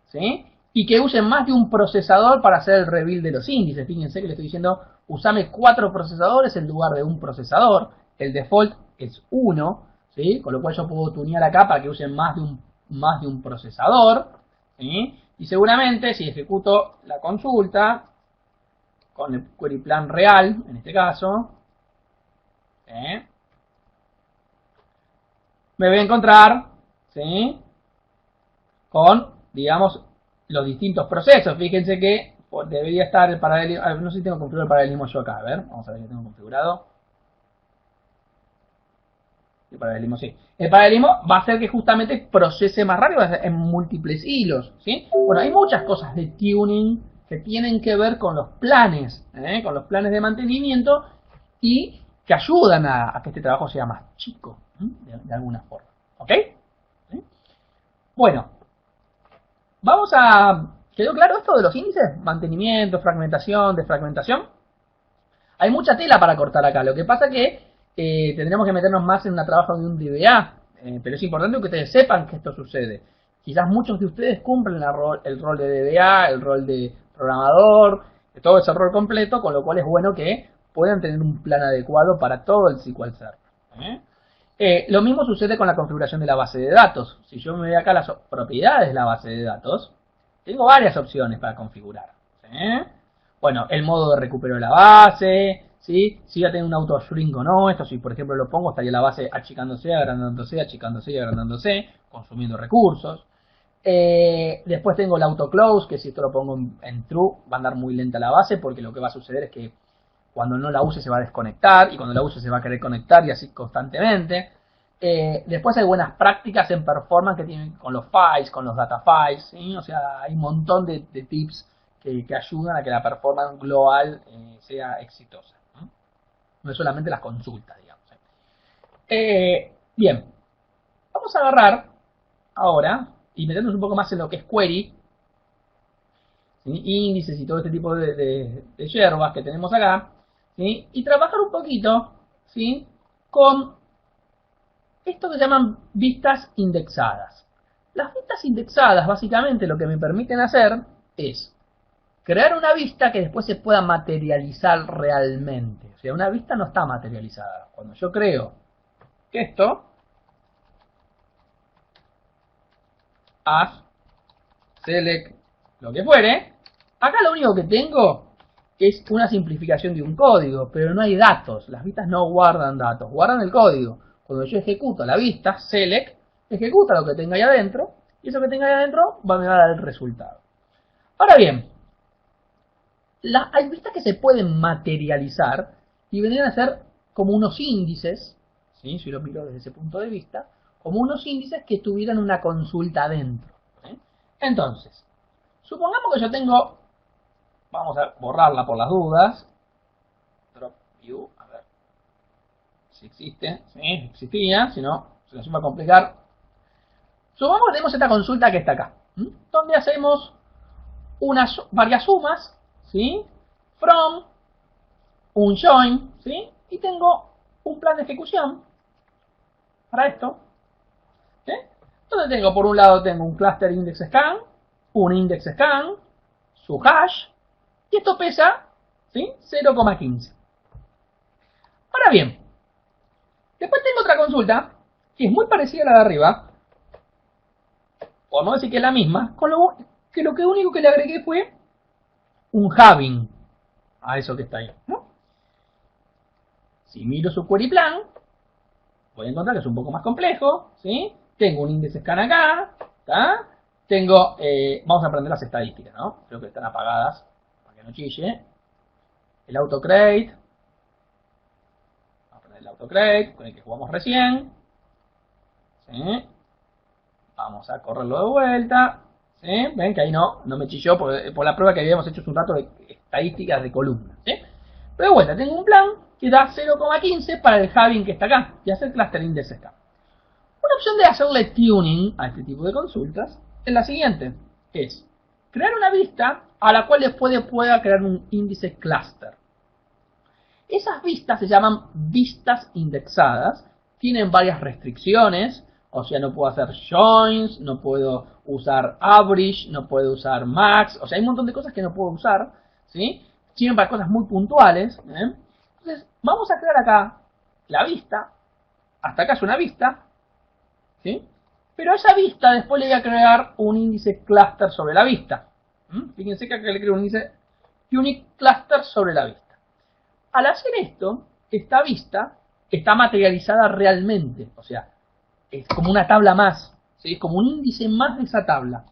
¿sí? Y que usen más de un procesador para hacer el rebuild de los índices. Fíjense que le estoy diciendo, usame 4 procesadores en lugar de un procesador. El default es 1, ¿sí? Con lo cual yo puedo tunear acá para que usen más de un procesador, ¿sí? Y seguramente si ejecuto la consulta con el query plan real, en este caso, me voy a encontrar, ¿sí?, con, digamos, los distintos procesos. Fíjense que debería estar el paralelismo. No sé si tengo configurado el paralelismo yo acá. A ver, vamos a ver si tengo configurado. El paralelismo, sí. El paralelismo va a hacer que justamente procese más rápido en múltiples hilos, ¿sí? Bueno, hay muchas cosas de tuning que tienen que ver con los planes, con los planes de mantenimiento y que ayudan a que este trabajo sea más chico, de alguna forma. ¿Ok? ¿Sí? Bueno, vamos a... ¿Quedó claro esto de los índices? Mantenimiento, fragmentación, desfragmentación. Hay mucha tela para cortar acá. Lo que pasa que tendremos que meternos más en un trabajo de un DBA. Pero es importante que ustedes sepan que esto sucede. Quizás muchos de ustedes cumplen el rol de DBA, el rol de programador, todo ese rol completo, con lo cual es bueno que puedan tener un plan adecuado para todo el SQL Server. Lo mismo sucede con la configuración de la base de datos. Si yo me voy acá a las propiedades de la base de datos, tengo varias opciones para configurar. Bueno, el modo de recupero de la base, ¿sí? Si ya tengo un auto shrink o no. Esto si por ejemplo lo pongo, estaría la base achicándose, agrandándose, achicándose y agrandándose, consumiendo recursos. Después tengo el auto close, que si esto lo pongo en true, va a andar muy lenta la base, porque lo que va a suceder es que cuando no la use se va a desconectar, y cuando la use se va a querer conectar, y así constantemente. Después hay buenas prácticas en performance que tienen con los files, con los data files, ¿sí? O sea, hay un montón de tips que ayudan a que la performance global sea exitosa. No es solamente las consultas, digamos. Bien, vamos a agarrar ahora y meternos un poco más en lo que es query, ¿sí?, índices y todo este tipo de yerbas que tenemos acá, ¿sí?, y trabajar un poquito, ¿sí?, con esto que se llaman vistas indexadas. Las vistas indexadas básicamente lo que me permiten hacer es crear una vista que después se pueda materializar realmente. O sea, una vista no está materializada. Cuando yo creo esto, as, select, lo que fuere, acá lo único que tengo es una simplificación de un código, pero no hay datos. Las vistas no guardan datos, guardan el código. Cuando yo ejecuto la vista, select, ejecuta lo que tenga ahí adentro, y eso que tenga ahí adentro me va a dar el resultado. Ahora bien, hay vistas que se pueden materializar y vendrían a ser como unos índices, ¿sí?, si lo miro desde ese punto de vista, como unos índices que tuvieran una consulta adentro. Entonces, supongamos que yo tengo, vamos a borrarla por las dudas, drop view, a ver si existe, sí, existía, si no, se nos va a complicar. Supongamos que tenemos esta consulta que está acá, donde hacemos varias sumas, ¿sí?, from, un join, ¿sí?, y tengo un plan de ejecución para esto, ¿sí? Entonces tengo, por un lado tengo un cluster index scan, un index scan, su hash, y esto pesa, ¿sí?, 0,15. Ahora bien, después tengo otra consulta, que es muy parecida a la de arriba, por no decir que es la misma, con lo único que le agregué fue un having a eso que está ahí, ¿no? Si miro su query plan, voy a encontrar que es un poco más complejo, ¿sí? Tengo un índice scan acá, ¿está? Tengo, vamos a aprender las estadísticas, ¿no? Creo que están apagadas, para que no chille. El autocrate, vamos a aprender el autocrate, con el que jugamos recién, ¿sí? Vamos a correrlo de vuelta, ¿sí? Ven que ahí no me chilló por la prueba que habíamos hecho hace un rato de estadísticas de columnas, ¿sí? Pero de vuelta, tengo un plan que da 0,15 para el having que está acá, y hacer cluster index acá. Una opción de hacerle tuning a este tipo de consultas es la siguiente, es crear una vista a la cual después pueda crear un índice cluster. Esas vistas se llaman vistas indexadas, tienen varias restricciones, o sea, no puedo hacer joins, no puedo usar average, no puedo usar max, o sea, hay un montón de cosas que no puedo usar, ¿sí? Sirven para cosas muy puntuales, ¿eh? Entonces, vamos a crear acá la vista, hasta acá es una vista, ¿sí? Pero a esa vista después le voy a crear un índice cluster sobre la vista. Fíjense que acá le creo un índice unique cluster sobre la vista. Al hacer esto, esta vista está materializada realmente, o sea, es como una tabla más, ¿sí? Es como un índice más de esa tabla.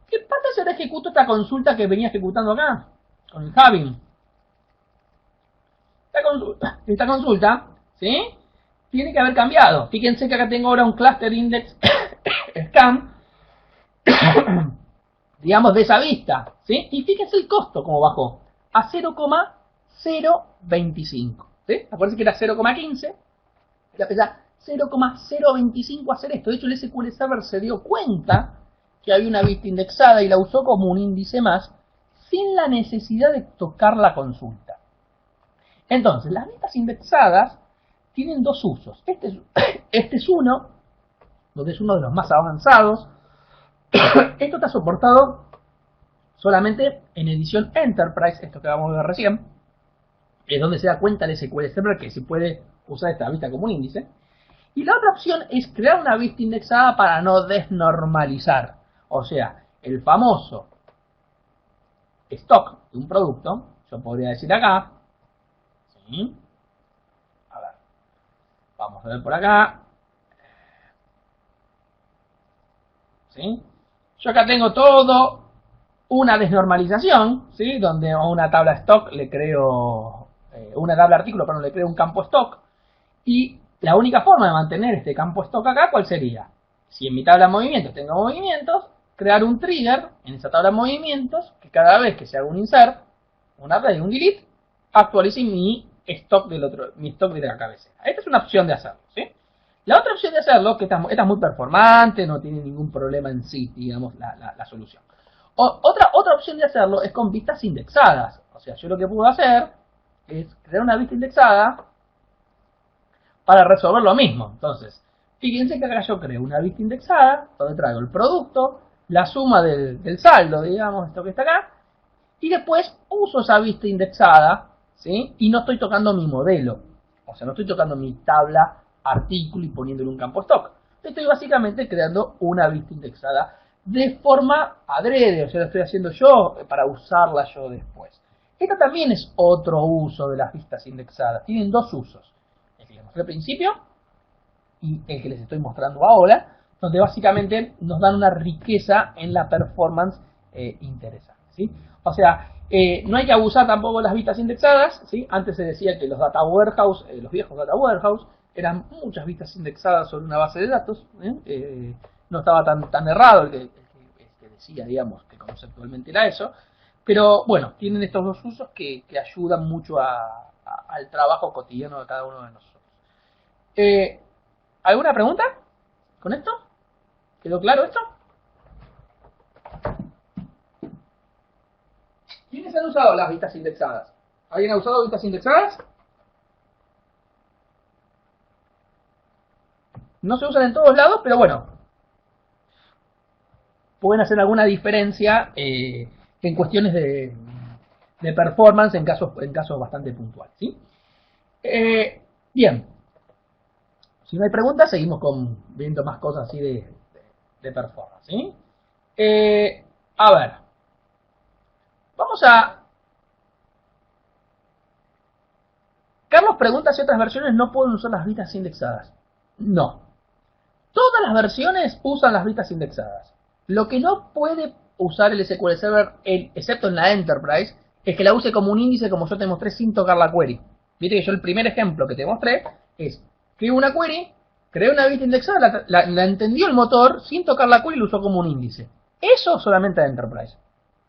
¿Qué pasa si ahora ejecuto esta consulta que venía ejecutando acá? Con el Having. Esta consulta, ¿sí? Tiene que haber cambiado. Fíjense que acá tengo ahora un cluster index scan, digamos, de esa vista, ¿sí? Y fíjense el costo como bajó a 0,025, ¿sí? Acuérdense que era 0,15, era pesar 0,025 hacer esto. De hecho, el SQL Server se dio cuenta que había una vista indexada y la usó como un índice más, sin la necesidad de tocar la consulta. Entonces, las vistas indexadas tienen dos usos. Este es uno, donde es uno de los más avanzados. Esto está soportado solamente en edición Enterprise, esto que vamos a ver recién, es donde se da cuenta el SQL Server que se puede usar esta vista como un índice. Y la otra opción es crear una vista indexada para no desnormalizar. O sea, el famoso stock de un producto, yo podría decir acá, ¿sí? A ver, vamos a ver por acá, ¿sí? Yo acá tengo todo una desnormalización, ¿sí? Donde a una tabla stock le creo, una tabla artículo, pero le creo un campo stock. Y la única forma de mantener este campo stock acá, ¿cuál sería? Si en mi tabla de movimientos tengo movimientos, crear un trigger en esa tabla de movimientos, que cada vez que se haga un insert, un update y un delete, actualice mi stock mi stock de la cabecera. Esta es una opción de hacerlo, ¿sí? La otra opción de hacerlo, que esta es muy performante, no tiene ningún problema en sí, digamos, la solución. Otra opción de hacerlo es con vistas indexadas. O sea, yo lo que puedo hacer es crear una vista indexada para resolver lo mismo. Entonces, fíjense que acá yo creo una vista indexada, donde traigo el producto, la suma del saldo, digamos, esto que está acá, y después uso esa vista indexada, ¿sí? Y no estoy tocando mi modelo. O sea, no estoy tocando mi tabla artículo y poniéndole un campo stock. Estoy básicamente creando una vista indexada de forma adrede, o sea, lo estoy haciendo yo para usarla yo después. Esto también es otro uso de las vistas indexadas. Tienen dos usos. El que les mostré al principio y el que les estoy mostrando ahora, donde básicamente nos dan una riqueza en la performance interesante, ¿sí? O sea, no hay que abusar tampoco de las vistas indexadas, ¿sí? Antes se decía que los data warehouse, los viejos data warehouse, eran muchas vistas indexadas sobre una base de datos, no estaba tan errado el que decía, digamos, que conceptualmente era eso, pero bueno, tienen estos dos usos que ayudan mucho al trabajo cotidiano de cada uno de nosotros. ¿Alguna pregunta con esto? ¿Quedó claro esto? ¿Quiénes han usado las vistas indexadas? ¿Alguien ha usado vistas indexadas? No se usan en todos lados, pero bueno, pueden hacer alguna diferencia en cuestiones de performance en casos bastante puntuales, ¿sí? Bien, si no hay preguntas, seguimos viendo más cosas así de performance, ¿sí? A ver, vamos a... Carlos pregunta si otras versiones no pueden usar las vistas indexadas. No. Todas las versiones usan las vistas indexadas. Lo que no puede usar el SQL Server, excepto en la Enterprise, es que la use como un índice como yo te mostré sin tocar la query. Viste que yo el primer ejemplo que te mostré es, creo una query, creé una vista indexada, la entendió el motor, sin tocar la query lo usó como un índice. Eso solamente en Enterprise.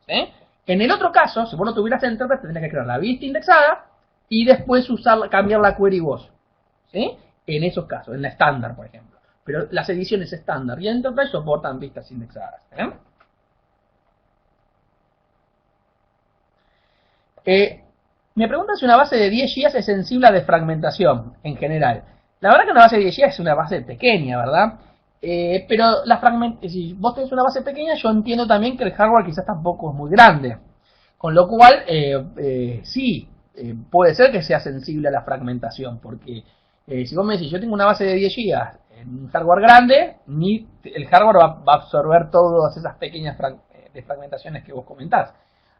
¿Sí? En el otro caso, si vos no tuvieras Enterprise, tendrías que crear la vista indexada y después cambiar la query vos. ¿Sí? En esos casos, en la estándar, por ejemplo. Pero las ediciones estándar y Enterprise soportan vistas indexadas. Me preguntan si una base de 10 GB es sensible a desfragmentación en general. La verdad que una base de 10 GB es una base pequeña, ¿verdad? Pero si vos tenés una base pequeña, yo entiendo también que el hardware quizás tampoco es muy grande. Con lo cual, sí, puede ser que sea sensible a la fragmentación, porque si vos me decís, yo tengo una base de 10 GB en un hardware grande, el hardware va a absorber todas esas pequeñas desfragmentaciones que vos comentás.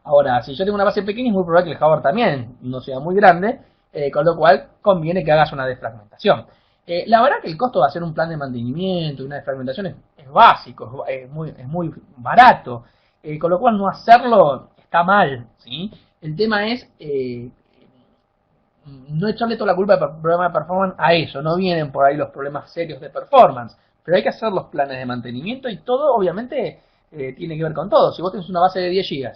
Ahora, si yo tengo una base pequeña, es muy probable que el Hover también no sea muy grande, con lo cual conviene que hagas una desfragmentación. La verdad que el costo de hacer un plan de mantenimiento y una desfragmentación es básico, es muy barato, con lo cual no hacerlo está mal, ¿sí? El tema es no echarle toda la culpa del problema de performance a eso, no vienen por ahí los problemas serios de performance, pero hay que hacer los planes de mantenimiento y todo obviamente tiene que ver con todo. Si vos tenés una base de 10 GB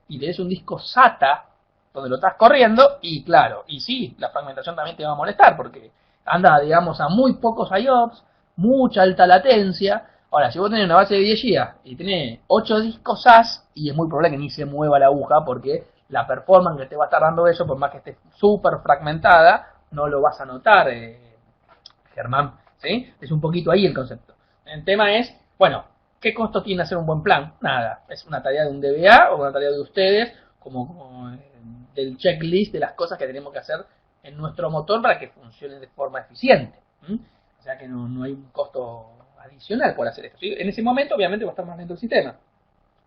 y tenés un disco SATA donde lo estás corriendo, y claro, y sí, la fragmentación también te va a molestar porque anda, digamos, a muy pocos IOPS, mucha alta latencia. Ahora, si vos tenés una base de 10 GB y tenés 8 discos SAS, y es muy probable que ni se mueva la aguja porque la performance que te va a estar dando eso, por más que esté súper fragmentada, no lo vas a notar, Germán, ¿sí? Es un poquito ahí el concepto. El tema es, bueno, ¿qué costo tiene hacer un buen plan? Nada, es una tarea de un DBA o una tarea de ustedes, como del checklist de las cosas que tenemos que hacer en nuestro motor para que funcione de forma eficiente. O sea que no hay un costo adicional por hacer esto, ¿sí? En ese momento obviamente va a estar más lento el sistema.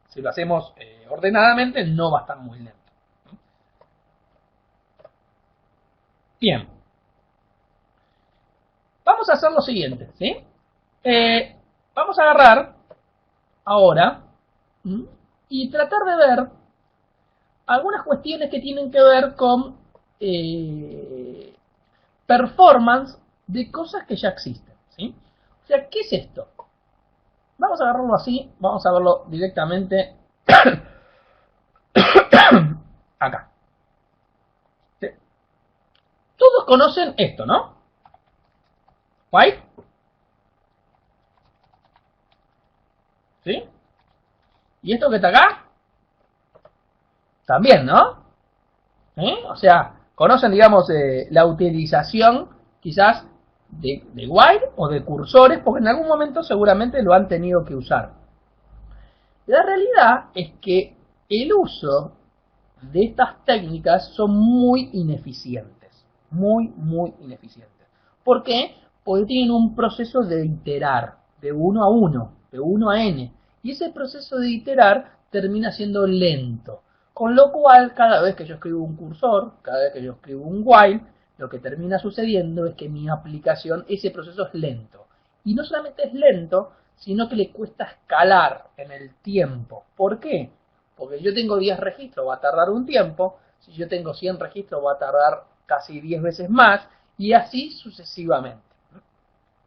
Si lo hacemos ordenadamente no va a estar muy lento. Bien. Vamos a hacer lo siguiente, ¿sí? Vamos a agarrar ahora y tratar de ver algunas cuestiones que tienen que ver con performance de cosas que ya existen, ¿sí? O sea, ¿qué es esto? Vamos a agarrarlo así, vamos a verlo directamente acá. ¿Sí? Todos conocen esto, ¿no? ¿White? ¿Sí? ¿Y esto que está acá? También, ¿no? O sea, conocen, digamos, la utilización quizás de while o de cursores, porque en algún momento seguramente lo han tenido que usar. La realidad es que el uso de estas técnicas son muy ineficientes. Muy ineficientes. ¿Por qué? Porque tienen un proceso de iterar, de 1 a 1, de 1 a n. Y ese proceso de iterar termina siendo lento. Con lo cual, cada vez que yo escribo un cursor, cada vez que yo escribo un while, lo que termina sucediendo es que mi aplicación, ese proceso es lento. Y no solamente es lento, sino que le cuesta escalar en el tiempo. ¿Por qué? Porque yo tengo 10 registros, va a tardar un tiempo. Si yo tengo 100 registros, va a tardar casi 10 veces más. Y así sucesivamente.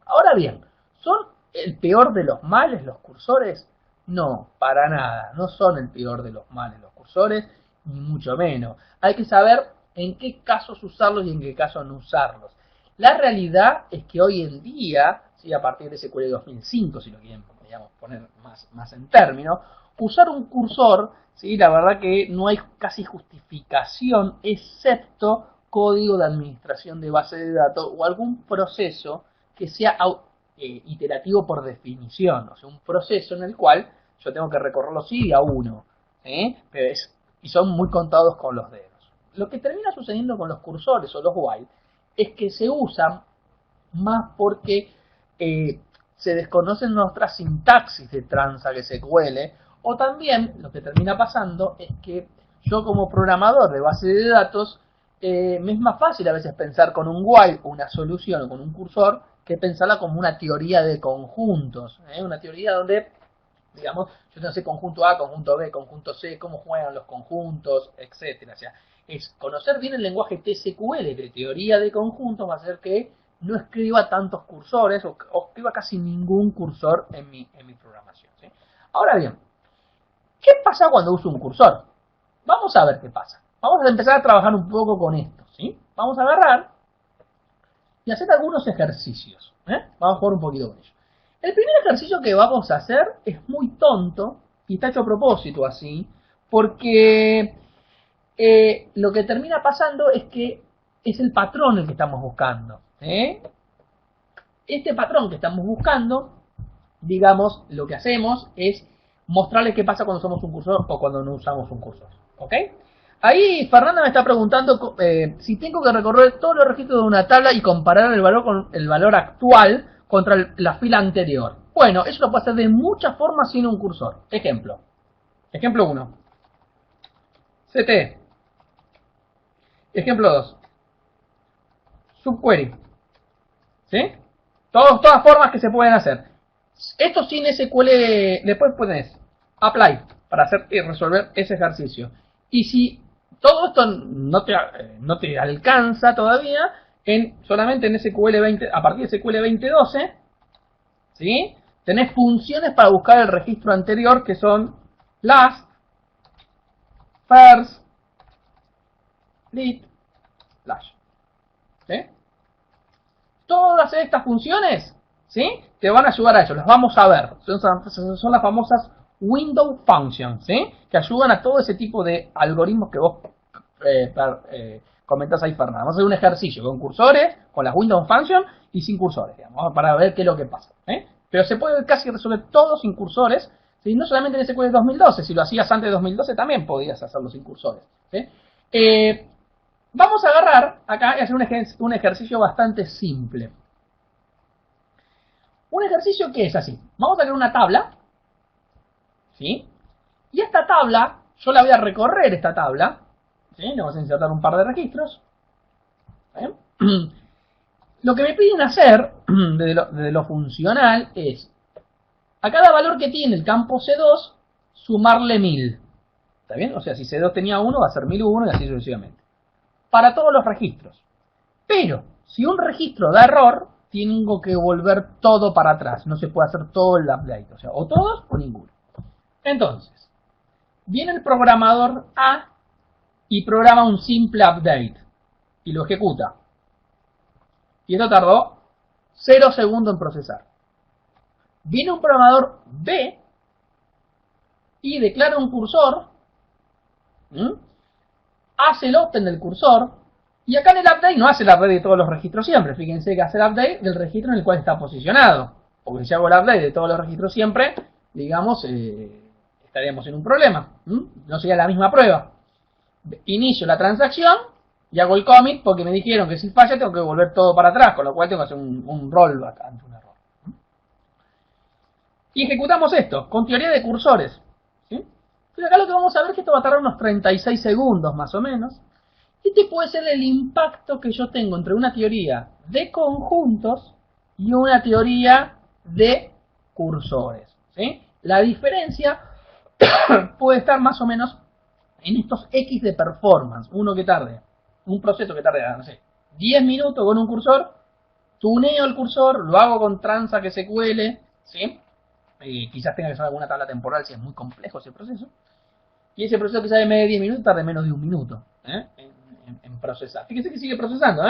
Ahora bien, ¿son el peor de los males los cursores? No, para nada. No son el peor de los males los cursores, ni mucho menos. Hay que saber en qué casos usarlos y en qué casos no usarlos. La realidad es que hoy en día, ¿sí? A partir de SQL 2005, si lo quieren, digamos, poner más en términos, usar un cursor, ¿sí? La verdad que no hay casi justificación, excepto código de administración de base de datos o algún proceso que sea iterativo por definición, o sea, un proceso en el cual yo tengo que recorrerlo sí a uno, y son muy contados con los dedos. Lo que termina sucediendo con los cursores o los while es que se usan más porque se desconocen nuestras sintaxis de Transact SQL, o también lo que termina pasando es que yo como programador de base de datos me es más fácil a veces pensar con un while una solución o con un cursor que pensarla como una teoría de conjuntos, una teoría donde, digamos, yo no sé conjunto A, conjunto B, conjunto C, cómo juegan los conjuntos, etcétera. O sea, es conocer bien el lenguaje TSQL de teoría de conjuntos va a hacer que no escriba tantos cursores o escriba casi ningún cursor en mi programación, ¿sí? Ahora bien, ¿qué pasa cuando uso un cursor? Vamos a ver qué pasa. Vamos a empezar a trabajar un poco con esto, ¿sí? Vamos a agarrar y hacer algunos ejercicios. Vamos a jugar un poquito con ello. El primer ejercicio que vamos a hacer es muy tonto y está hecho a propósito así, porque lo que termina pasando es que es el patrón el que estamos buscando. Este patrón que estamos buscando, digamos, lo que hacemos es mostrarles qué pasa cuando usamos un cursor o cuando no usamos un cursor. ¿Ok? Ahí Fernanda me está preguntando si tengo que recorrer todos los registros de una tabla y comparar el valor con el valor actual contra la fila anterior. Bueno, eso lo puede hacer de muchas formas sin un cursor. Ejemplo 1. CT. Ejemplo 2. Subquery. ¿Sí? Todas formas que se pueden hacer. Esto sin SQL, después pones apply para hacer y resolver ese ejercicio. Y si todo esto no te alcanza todavía, solamente en SQL 20, a partir de SQL 2012, ¿sí? Tenés funciones para buscar el registro anterior que son last, first, lit, flash. ¿Sí? Todas estas funciones, ¿sí? Te van a ayudar a eso, las vamos a ver. Son las famosas window functions, ¿sí? Que ayudan a todo ese tipo de algoritmos que vos comentás ahí, Fernando. Vamos a hacer un ejercicio con cursores, con las window functions y sin cursores, digamos, para ver qué es lo que pasa. Pero se puede casi resolver todo sin cursores, ¿sí? No solamente en SQL 2012, si lo hacías antes de 2012 también podías hacerlo sin cursores, ¿sí? Vamos a agarrar acá y hacer un ejercicio bastante simple. Un ejercicio que es así. Vamos a crear una tabla, ¿sí? Y esta tabla, yo la voy a recorrer esta tabla, ¿sí? Le vamos a insertar un par de registros. ¿Sí? Lo que me piden hacer, desde lo funcional, es a cada valor que tiene el campo C2, sumarle 1000. ¿Está bien? O sea, si C2 tenía 1, va a ser 1001 y así sucesivamente. Para todos los registros. Pero, si un registro da error, tengo que volver todo para atrás. No se puede hacer todo el update. O sea, o todos o ninguno. Entonces, viene el programador A y programa un simple update. Y lo ejecuta. Y esto tardó 0 segundos en procesar. Viene un programador B y declara un cursor. Hace el open del cursor. Y acá en el update no hace el update de todos los registros siempre. Fíjense que hace el update del registro en el cual está posicionado. Porque si hago el update de todos los registros siempre, digamos, estaríamos en un problema. No sería la misma prueba. Inicio la transacción y hago el commit porque me dijeron que si falla tengo que volver todo para atrás. Con lo cual tengo que hacer un rollback ante un error. Y ejecutamos esto con teoría de cursores. ¿Sí? Entonces acá lo que vamos a ver es que esto va a tardar unos 36 segundos más o menos. Este puede ser el impacto que yo tengo entre una teoría de conjuntos y una teoría de cursores. ¿Sí? La diferencia puede estar más o menos en estos X de performance. Un proceso que tarde, no sé, 10 minutos con un cursor, tuneo el cursor, lo hago con tranza que se cuele, ¿sí? Quizás tenga que hacer alguna tabla temporal si es muy complejo ese proceso. Y ese proceso que sale en medio de 10 minutos tarda menos de un minuto en procesar. Fíjense que sigue procesando,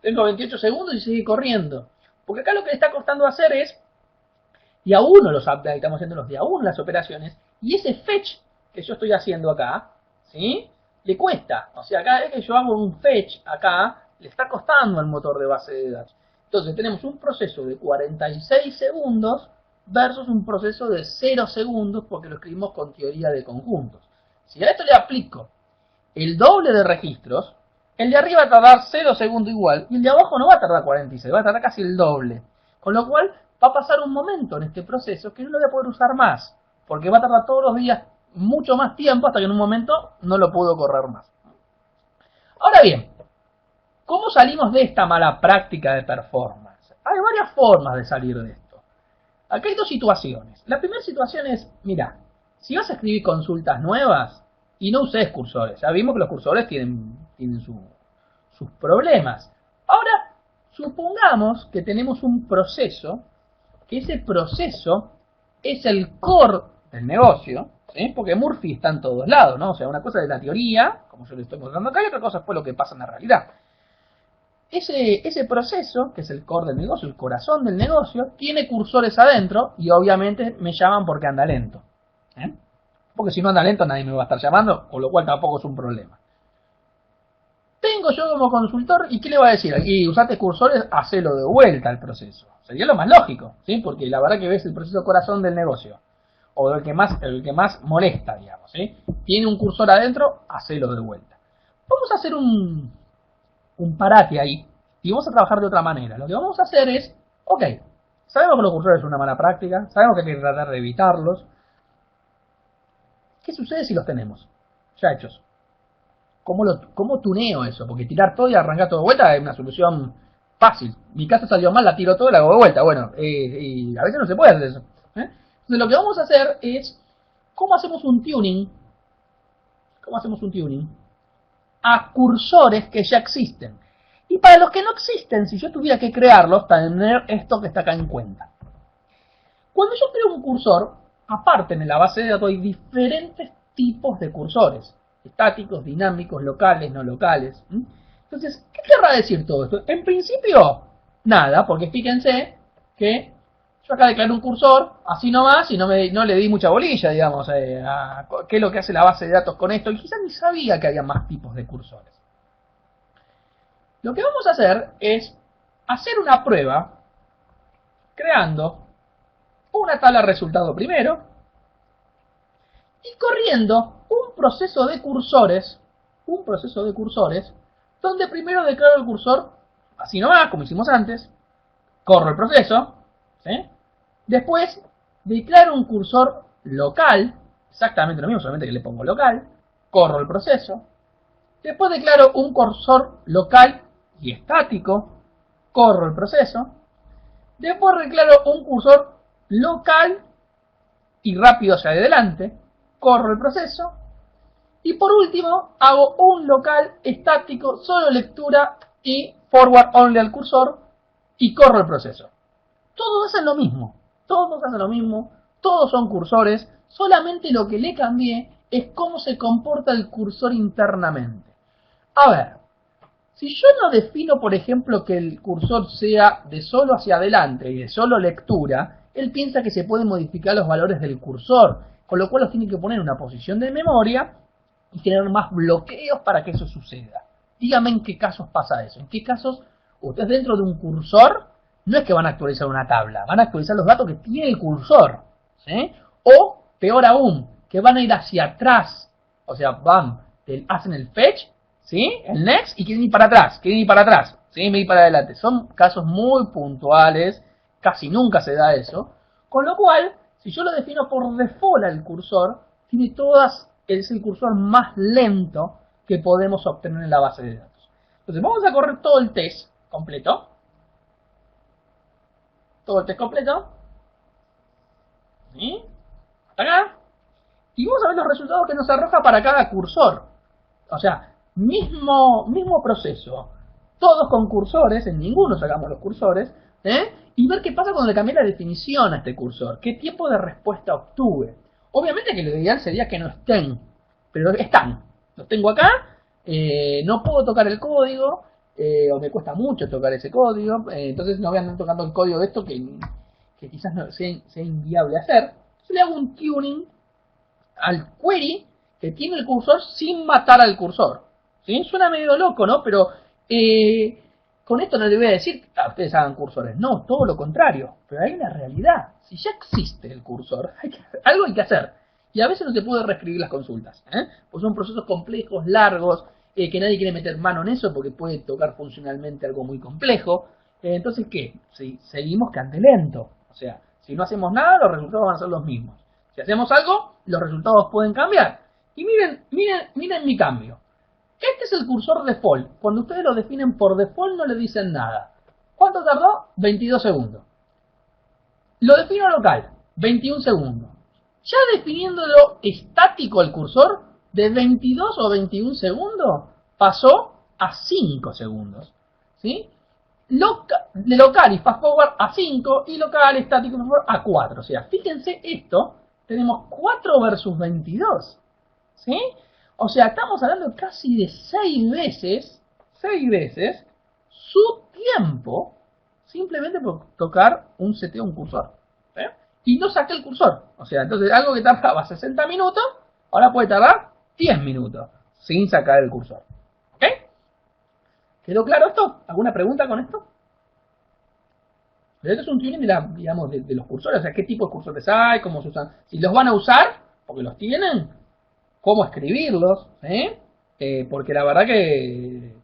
Tengo 28 segundos y sigue corriendo. Porque acá lo que le está costando hacer es día 1 los updates, estamos haciendo los día 1 las operaciones, y ese fetch que yo estoy haciendo acá, ¿sí? Le cuesta. O sea, cada vez que yo hago un fetch acá, le está costando al motor de base de datos. Entonces tenemos un proceso de 46 segundos versus un proceso de 0 segundos porque lo escribimos con teoría de conjuntos. Si a esto le aplico el doble de registros, el de arriba va a tardar 0 segundos igual, y el de abajo no va a tardar 46, va a tardar casi el doble. Con lo cual va a pasar un momento en este proceso que no lo voy a poder usar más, porque va a tardar todos los días mucho más tiempo hasta que en un momento no lo puedo correr más. Ahora bien, ¿cómo salimos de esta mala práctica de performance? Hay varias formas de salir de esto. Aquí hay dos situaciones. La primera situación es, mira, si vas a escribir consultas nuevas y no uses cursores, ya vimos que los cursores tienen sus problemas. Ahora, supongamos que tenemos un proceso, que ese proceso es el core del negocio, ¿sí? Porque Murphy está en todos lados, ¿no? O sea, una cosa es la teoría, como yo le estoy mostrando acá, y otra cosa fue lo que pasa en la realidad. Ese proceso, que es el core del negocio, el corazón del negocio, tiene cursores adentro y obviamente me llaman porque anda lento. Porque si no anda lento nadie me va a estar llamando, con lo cual tampoco es un problema. Tengo yo como consultor, ¿y qué le va a decir? Y usaste cursores, hacelo de vuelta al proceso. Sería lo más lógico, ¿sí? Porque la verdad que ves el proceso corazón del negocio, o el que más molesta, digamos, ¿sí? Tiene un cursor adentro, hacelo de vuelta. Vamos a hacer un parate ahí y vamos a trabajar de otra manera. Lo que vamos a hacer es, ok, sabemos que los cursores son una mala práctica, sabemos que hay que tratar de evitarlos. ¿Qué sucede si los tenemos ya hechos? ¿Cómo tuneo eso? Porque tirar todo y arrancar todo de vuelta es una solución fácil. Mi casa salió mal, la tiro todo y la hago de vuelta. Bueno, y a veces no se puede hacer eso. Entonces lo que vamos a hacer es, ¿cómo hacemos un tuning? ¿Cómo hacemos un tuning? A cursores que ya existen. Y para los que no existen, si yo tuviera que crearlos, tener esto que está acá en cuenta. Cuando yo creo un cursor, aparte en la base de datos hay diferentes tipos de cursores. Estáticos, dinámicos, locales, no locales. Entonces, ¿qué querrá decir todo esto? En principio, nada, porque fíjense que yo acá declaro un cursor, así nomás, y no le di mucha bolilla, digamos, a qué es lo que hace la base de datos con esto, y quizás ni sabía que había más tipos de cursores. Lo que vamos a hacer es hacer una prueba creando una tabla de resultado primero y corriendo un proceso de cursores, donde primero declaro el cursor así nomás, como hicimos antes, corro el proceso, ¿sí? Después declaro un cursor local, exactamente lo mismo, solamente que le pongo local, corro el proceso, después declaro un cursor local y estático, corro el proceso, después declaro un cursor local y rápido hacia adelante, corro el proceso, y por último hago un local estático, solo lectura y forward only al cursor y corro el proceso. Todos hacen lo mismo, todos son cursores, solamente lo que le cambié es cómo se comporta el cursor internamente. A ver, si yo no defino, por ejemplo, que el cursor sea de solo hacia adelante y de solo lectura, él piensa que se pueden modificar los valores del cursor, con lo cual los tiene que poner en una posición de memoria y tener más bloqueos para que eso suceda. Dígame en qué casos pasa eso. En qué casos ustedes dentro de un cursor no es que van a actualizar una tabla, van a actualizar los datos que tiene el cursor, ¿sí? O, peor aún, que van a ir hacia atrás. O sea, hacen el fetch, ¿sí? El next y quieren ir para atrás, ¿sí? Me ir para adelante. Son casos muy puntuales, casi nunca se da eso. Con lo cual, si yo lo defino por default al cursor, es el cursor más lento que podemos obtener en la base de datos. Entonces vamos a correr todo el test completo. ¿Sí? Hasta acá. Y vamos a ver los resultados que nos arroja para cada cursor. O sea, mismo proceso. Todos con cursores, en ninguno sacamos los cursores. Y ver qué pasa cuando le cambié la definición a este cursor. ¿Qué tiempo de respuesta obtuve? Obviamente que lo ideal sería que no estén. Pero están. Los tengo acá. No puedo tocar el código. O me cuesta mucho tocar ese código. Entonces no voy a andar tocando el código de esto que quizás no sea inviable hacer. Yo le hago un tuning al query que tiene el cursor sin matar al cursor. ¿Sí? Suena medio loco, ¿no? Pero con esto no le voy a decir a ustedes hagan cursores. No, todo lo contrario. Pero hay una realidad. Si ya existe el cursor, algo hay que hacer. Y a veces no se puede reescribir las consultas. Pues son procesos complejos, largos, que nadie quiere meter mano en eso porque puede tocar funcionalmente algo muy complejo. Entonces, ¿qué? Si seguimos que ande lento. O sea, si no hacemos nada, los resultados van a ser los mismos. Si hacemos algo, los resultados pueden cambiar. Y miren mi cambio. Este es el cursor default. Cuando ustedes lo definen por default no le dicen nada. ¿Cuánto tardó? 22 segundos. Lo defino local. 21 segundos. Ya definiéndolo estático el cursor, de 22 o 21 segundos pasó a 5 segundos. ¿Sí? De local y fast forward a 5 y local estático a 4. O sea, fíjense esto, tenemos 4 versus 22. ¿Sí? O sea, estamos hablando casi de 6 veces su tiempo simplemente por tocar un seteo, un cursor. Y no saqué el cursor. O sea, entonces algo que tardaba 60 minutos, ahora puede tardar 10 minutos sin sacar el cursor. ¿Ok? ¿Quedó claro esto? ¿Alguna pregunta con esto? Pero esto es un tuning de los cursores. O sea, qué tipo de cursores hay, cómo se usan. Si los van a usar, porque los tienen, cómo escribirlos. Porque la verdad que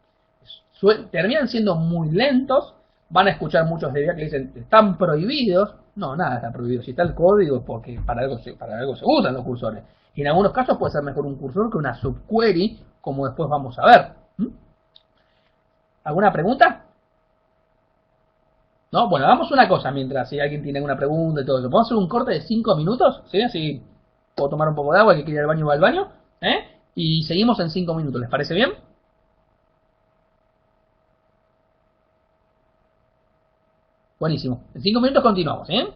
terminan siendo muy lentos. Van a escuchar muchos de que dicen, están prohibidos. No, nada está prohibido. Si está el código, porque para algo se usan los cursores. Y en algunos casos puede ser mejor un cursor que una subquery como después vamos a ver. ¿Alguna pregunta? No, bueno, hagamos una cosa mientras si alguien tiene alguna pregunta y todo eso. ¿Podemos hacer un corte de 5 minutos? ¿Sí? Así puedo tomar un poco de agua, que quiere ir al baño va al baño. Y seguimos en 5 minutos. ¿Les parece bien? Buenísimo. En 5 minutos continuamos, ¿eh?